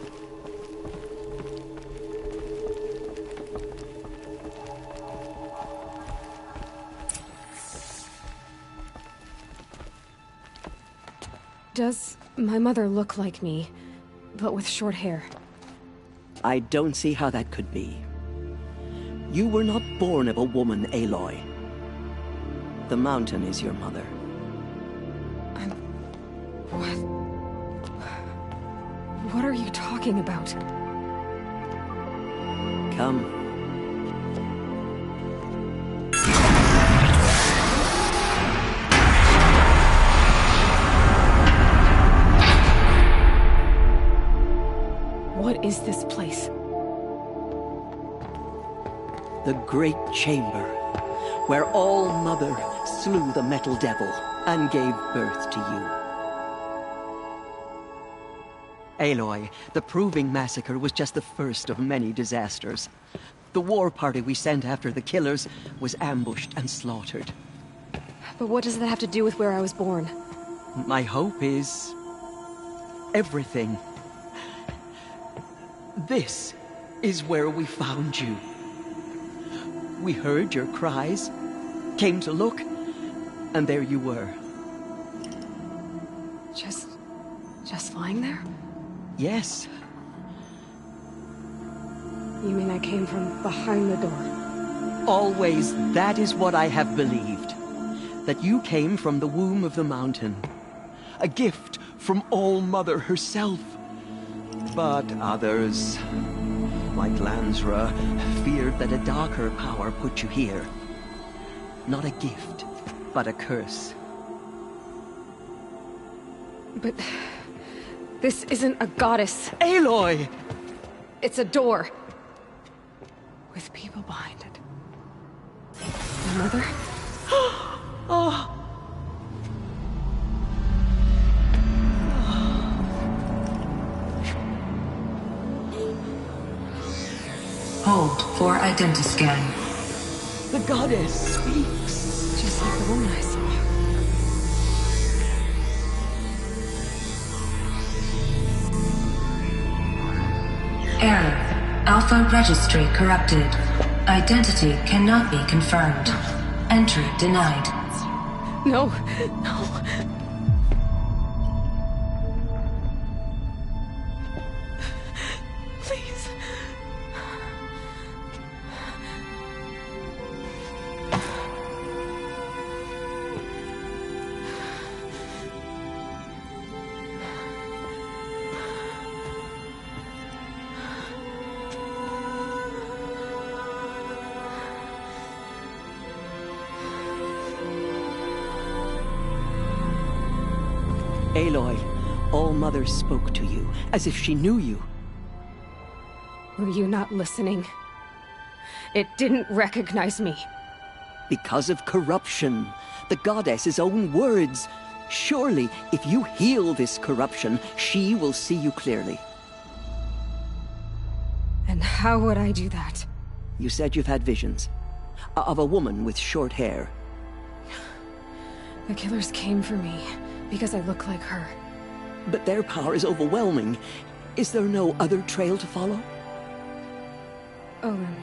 Does my mother look like me, but with short hair? I don't see how that could be. You were not born of a woman, Aloy. The mountain is your mother. What are you talking about? Come. What is this place? The Great Chamber, where All-Mother slew the Metal Devil and gave birth to you. Aloy, the Proving Massacre was just the first of many disasters. The war party we sent after the killers was ambushed and slaughtered. But what does that have to do with where I was born? My hope is... everything. This is where we found you. We heard your cries, came to look, and there you were. Just lying there? Yes. You mean I came from behind the door? Always, that is what I have believed. That you came from the womb of the mountain. A gift from All-Mother herself. But others, like Lansra, feared that a darker power put you here. Not a gift, but a curse. But... this isn't a goddess. Aloy! It's a door. With people behind it. My mother? Oh! Hold for identiscan. The goddess speaks. Just like the woman I saw. Error. Alpha registry corrupted. Identity cannot be confirmed. Entry denied. No, no. Please. Aloy, All-Mother spoke to you, as if she knew you. Were you not listening? It didn't recognize me. Because of corruption. The goddess's own words. Surely, if you heal this corruption, she will see you clearly. And how would I do that? You said you've had visions. Of a woman with short hair. The killers came for me, because I look like her. But their power is overwhelming. Is there no other trail to follow? Owen.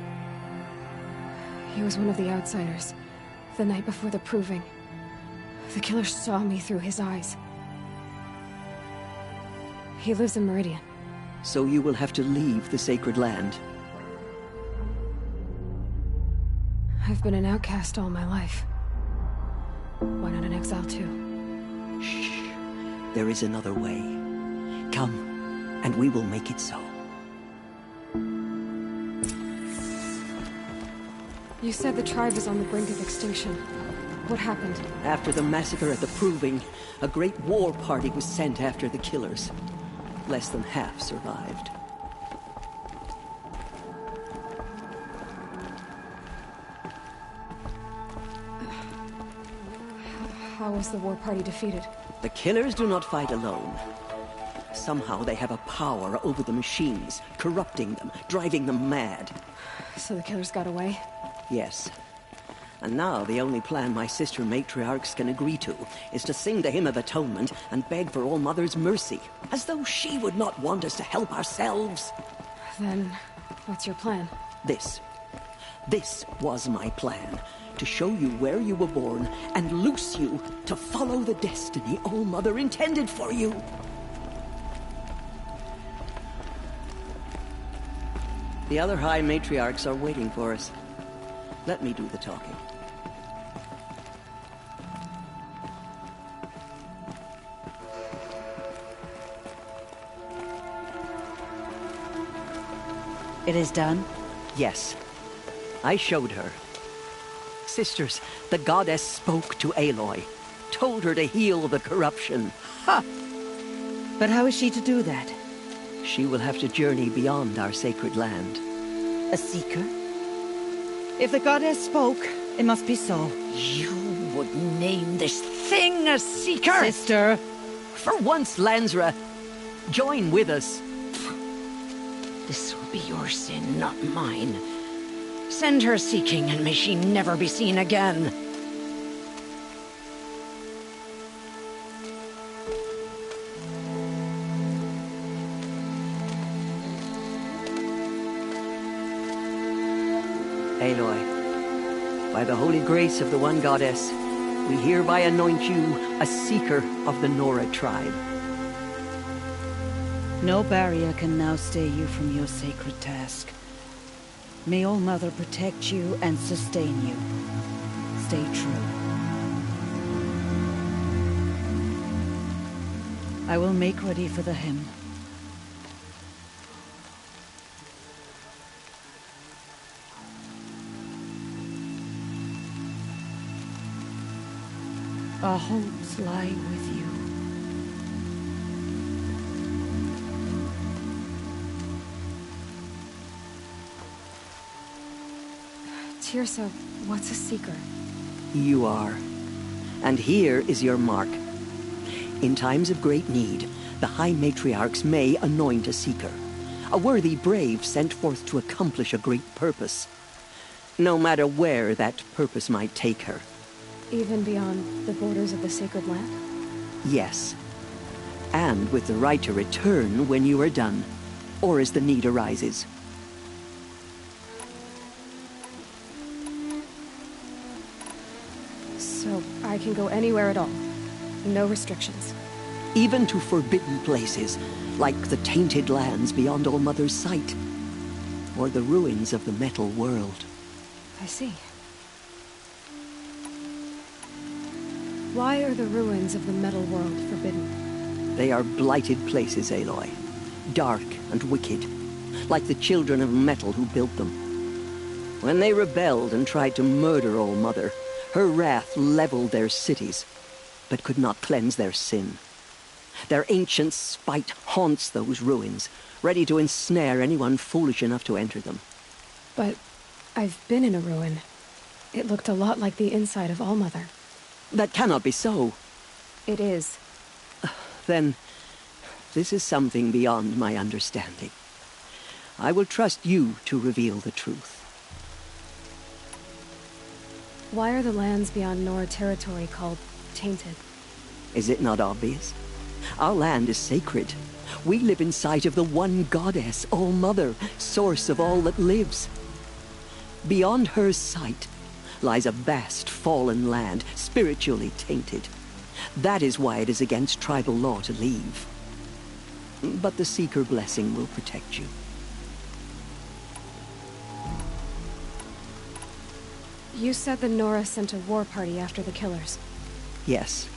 He was one of the outsiders. The night before the Proving. The killers saw me through his eyes. He lives in Meridian. So you will have to leave the sacred land. I've been an outcast all my life. Why not an exile too? Shh. There is another way. Come, and we will make it so. You said the tribe is on the brink of extinction. What happened? After the massacre at the Proving, a great war party was sent after the killers. Less than half survived. How was the war party defeated? The killers do not fight alone. Somehow they have a power over the machines, corrupting them, driving them mad. So the killers got away? Yes. And now the only plan my sister matriarchs can agree to is to sing the Hymn of Atonement and beg for All Mother's mercy, as though she would not want us to help ourselves. Then, what's your plan? This was my plan. To show you where you were born and loose you to follow the destiny All Mother intended for you. The other High Matriarchs are waiting for us. Let me do the talking. It is done? Yes. I showed her. Sisters, the goddess spoke to Aloy, told her to heal the corruption. Ha! But how is she to do that? She will have to journey beyond our sacred land. A seeker? If the goddess spoke, it must be so. You would name this thing a seeker? Sister! For once, Lansra, join with us. This will be your sin, not mine. Send her seeking, and may she never be seen again. Aloy, by the holy grace of the One Goddess, we hereby anoint you a seeker of the Nora tribe. No barrier can now stay you from your sacred task. May All Mother protect you and sustain you. Stay true. I will make ready for the hymn. Our hopes lie with you. Tirsa, what's a seeker? You are. And here is your mark. In times of great need, the High Matriarchs may anoint a seeker. A worthy brave sent forth to accomplish a great purpose. No matter where that purpose might take her. Even beyond the borders of the sacred land? Yes. And with the right to return when you are done, or as the need arises. So I can go anywhere at all? No restrictions? Even to forbidden places, like the tainted lands beyond All Mother's sight. Or the ruins of the metal world. I see. Why are the ruins of the metal world forbidden? They are blighted places, Aloy. Dark and wicked. Like the children of metal who built them. When they rebelled and tried to murder All Mother, her wrath leveled their cities, but could not cleanse their sin. Their ancient spite haunts those ruins, ready to ensnare anyone foolish enough to enter them. But I've been in a ruin. It looked a lot like the inside of All Mother. That cannot be so. It is. Then, this is something beyond my understanding. I will trust you to reveal the truth. Why are the lands beyond Nora territory called tainted? Is it not obvious? Our land is sacred. We live in sight of the one goddess, All Mother, source of all that lives. Beyond her sight lies a vast fallen land, spiritually tainted. That is why it is against tribal law to leave. But the Seeker blessing will protect you. You said the Nora sent a war party after the killers. Yes.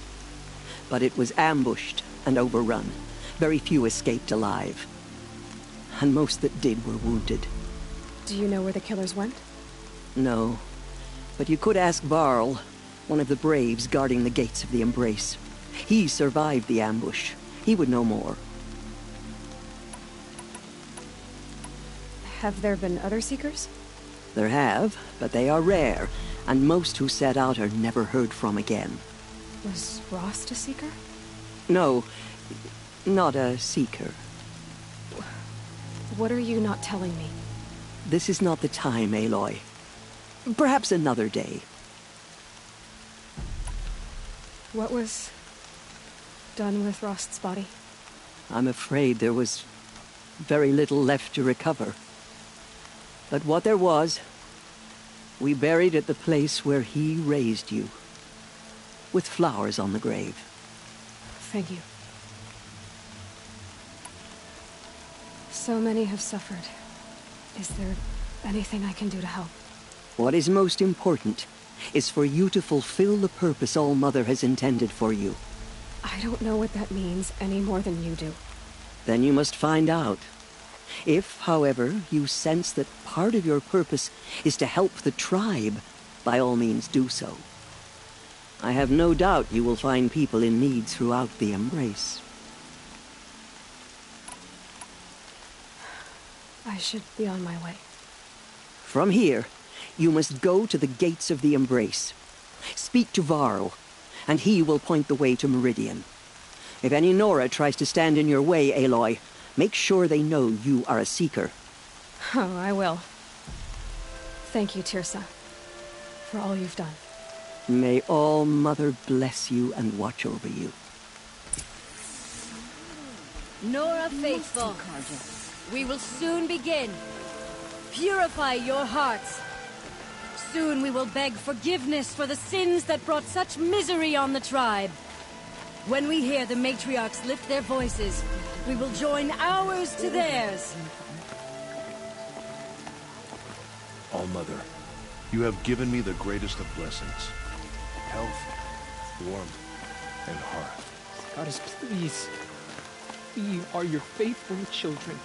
But it was ambushed and overrun. Very few escaped alive. And most that did were wounded. Do you know where the killers went? No. But you could ask Varl, one of the Braves guarding the gates of the Embrace. He survived the ambush. He would know more. Have there been other Seekers? There have, but they are rare, and most who set out are never heard from again. Was Rost a Seeker? No, not a Seeker. What are you not telling me? This is not the time, Aloy. Perhaps another day. What was done with Rost's body? I'm afraid there was very little left to recover. But what there was, we buried at the place where he raised you, with flowers on the grave. Thank you. So many have suffered. Is there anything I can do to help? What is most important is for you to fulfill the purpose All-Mother has intended for you. I don't know what that means any more than you do. Then you must find out. If, however, you sense that part of your purpose is to help the tribe, by all means do so. I have no doubt you will find people in need throughout the Embrace. I should be on my way. From here, you must go to the gates of the Embrace. Speak to Varl, and he will point the way to Meridian. If any Nora tries to stand in your way, Aloy, make sure they know you are a Seeker. Oh, I will. Thank you, Tirsa, for all you've done. May All-Mother bless you and watch over you. Nora Faithful, we will soon begin. Purify your hearts. Soon we will beg forgiveness for the sins that brought such misery on the tribe. When we hear the matriarchs lift their voices, we will join ours to theirs. All-Mother, you have given me the greatest of blessings. Health, warmth, and heart. Goddess, please. We are your faithful children.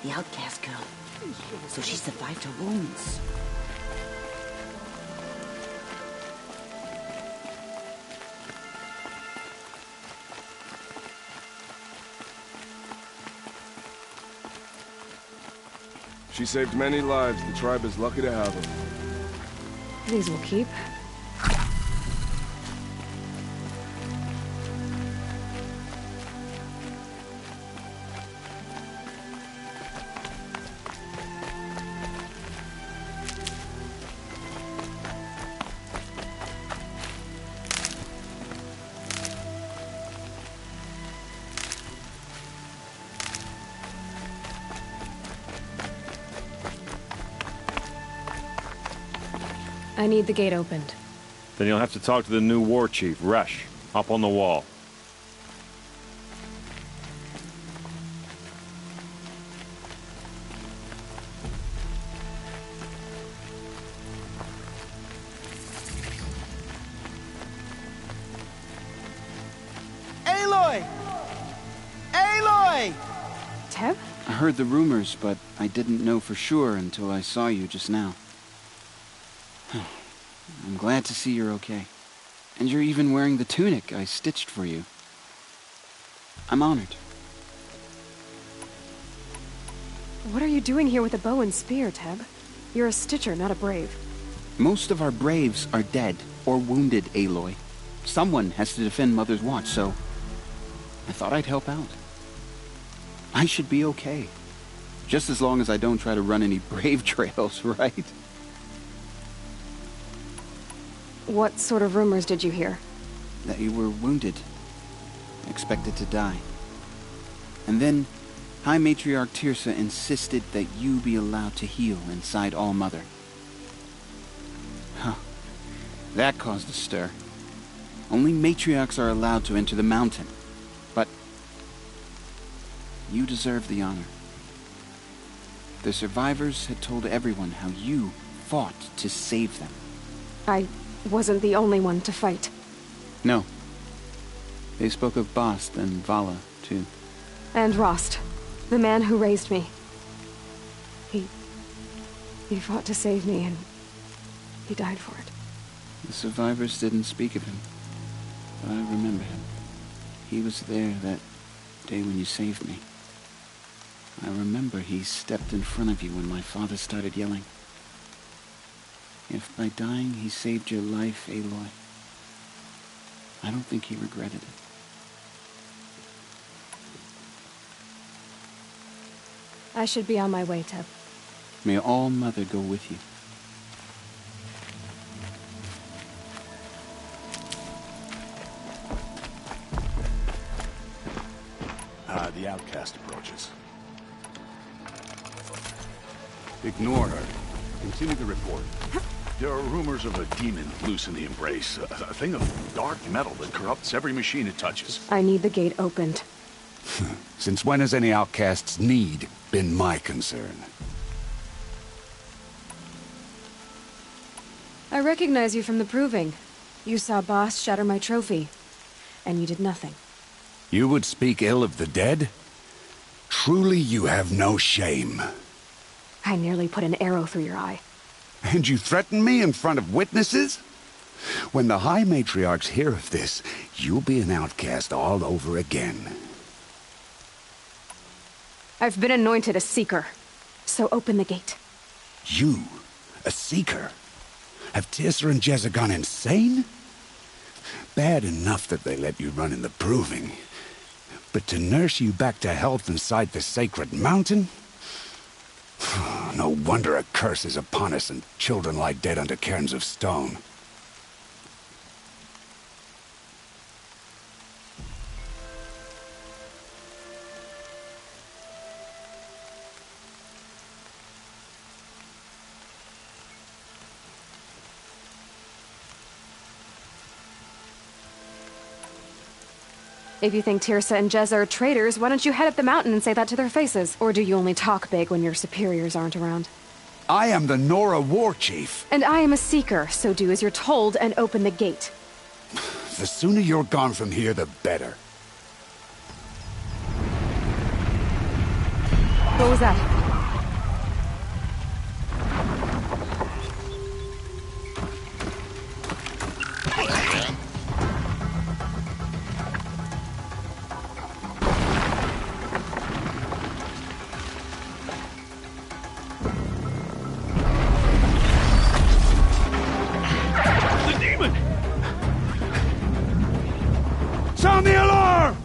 The outcast girl. So she survived her wounds. She saved many lives. The tribe is lucky to have her. These will keep. I need the gate opened. Then you'll have to talk to the new war chief, Resh, up on the wall. Aloy! Aloy! Teb? I heard the rumors, but I didn't know for sure until I saw you just now. I'm glad to see you're okay. And you're even wearing the tunic I stitched for you. I'm honored. What are you doing here with a bow and spear, Teb? You're a Stitcher, not a Brave. Most of our Braves are dead or wounded, Aloy. Someone has to defend Mother's Watch, so I thought I'd help out. I should be okay. Just as long as I don't try to run any Brave trails, right? What sort of rumors did you hear? That you were wounded. Expected to die. And then, High Matriarch Tirsa insisted that you be allowed to heal inside All-Mother. Huh. That caused a stir. Only matriarchs are allowed to enter the mountain. But You deserve the honor. The survivors had told everyone how you fought to save them. I wasn't the only one to fight. No. They spoke of Bast and Vala, too. And Rost, the man who raised me. He fought to save me, and he died for it. The survivors didn't speak of him, but I remember him. He was there that day when you saved me. I remember he stepped in front of you when my father started yelling. If by dying he saved your life, Aloy, I don't think he regretted it. I should be on my way, Teb. May All-Mother go with you. The outcast approaches. Ignore her. Continue the report. There are rumors of a demon loose in the Embrace. A thing of dark metal that corrupts every machine it touches. I need the gate opened. Since when has any outcast's need been my concern? I recognize you from the Proving. You saw Bast shatter my trophy, and you did nothing. You would speak ill of the dead? Truly you have no shame. I nearly put an arrow through your eye. And you threaten me in front of witnesses? When the High Matriarchs hear of this, you'll be an outcast all over again. I've been anointed a Seeker, so open the gate. You? A Seeker? Have Teersa and Jezza gone insane? Bad enough that they let you run in the Proving. But to nurse you back to health inside the sacred mountain? No wonder a curse is upon us and children lie dead under cairns of stone. If you think Teersa and Jezza are traitors, why don't you head up the mountain and say that to their faces? Or do you only talk big when your superiors aren't around? I am the Nora War Chief. And I am a Seeker, so do as you're told and open the gate. The sooner you're gone from here, the better. What was that? Sound the alarm!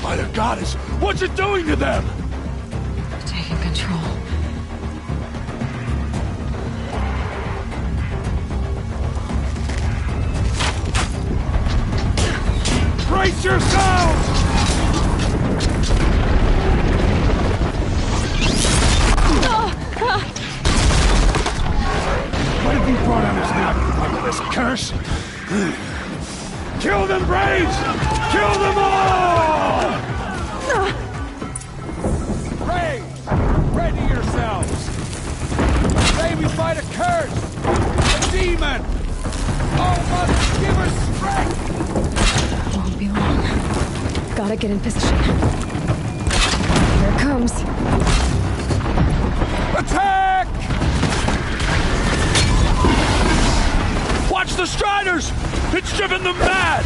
By the goddess, what's it doing to them? Taking control. Brace yourselves! What have you brought on us now, you motherless curse? Kill them, Braves! Kill them all! Braves, ready yourselves! Today we fight a curse! A demon! All must give us strength! Won't be long. Gotta get in position. Here it comes. Attack! Watch the Striders! It's driven them mad!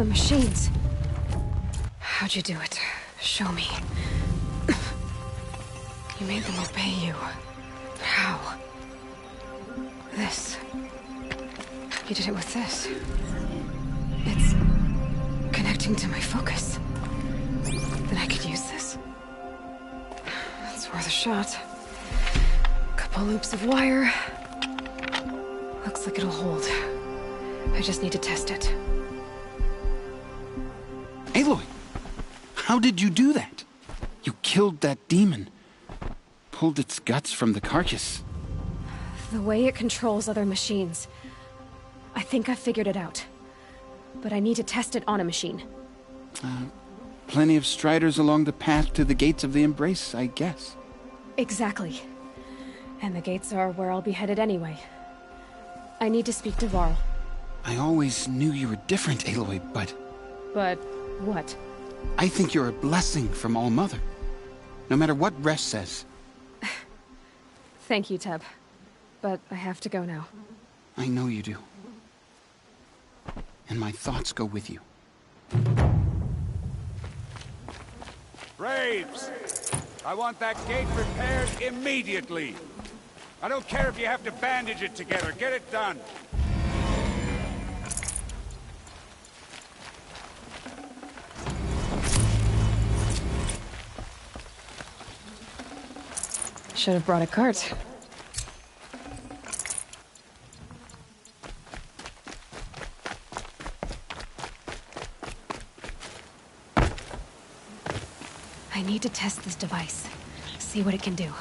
other machines. How'd you do it? Show me. You made them obey you. How? This. You did it with this. It's connecting to my focus. Then I could use this. That's worth a shot. Couple loops of wire. Looks like it'll hold. I just need to test it. Aloy! How did you do that? You killed that demon. Pulled its guts from the carcass. The way it controls other machines. I think I figured it out. But I need to test it on a machine. Plenty of striders along the path to the gates of the Embrace, I guess. Exactly. And the gates are where I'll be headed anyway. I need to speak to Varl. I always knew you were different, Aloy, but... But what? I think you're a blessing from All-Mother. No matter what Resh says. Thank you, Teb. But I have to go now. I know you do. And my thoughts go with you. Braves! I want that gate repaired immediately. I don't care if you have to bandage it together. Get it done. Should have brought a cart. I need to test this device. See what it can do.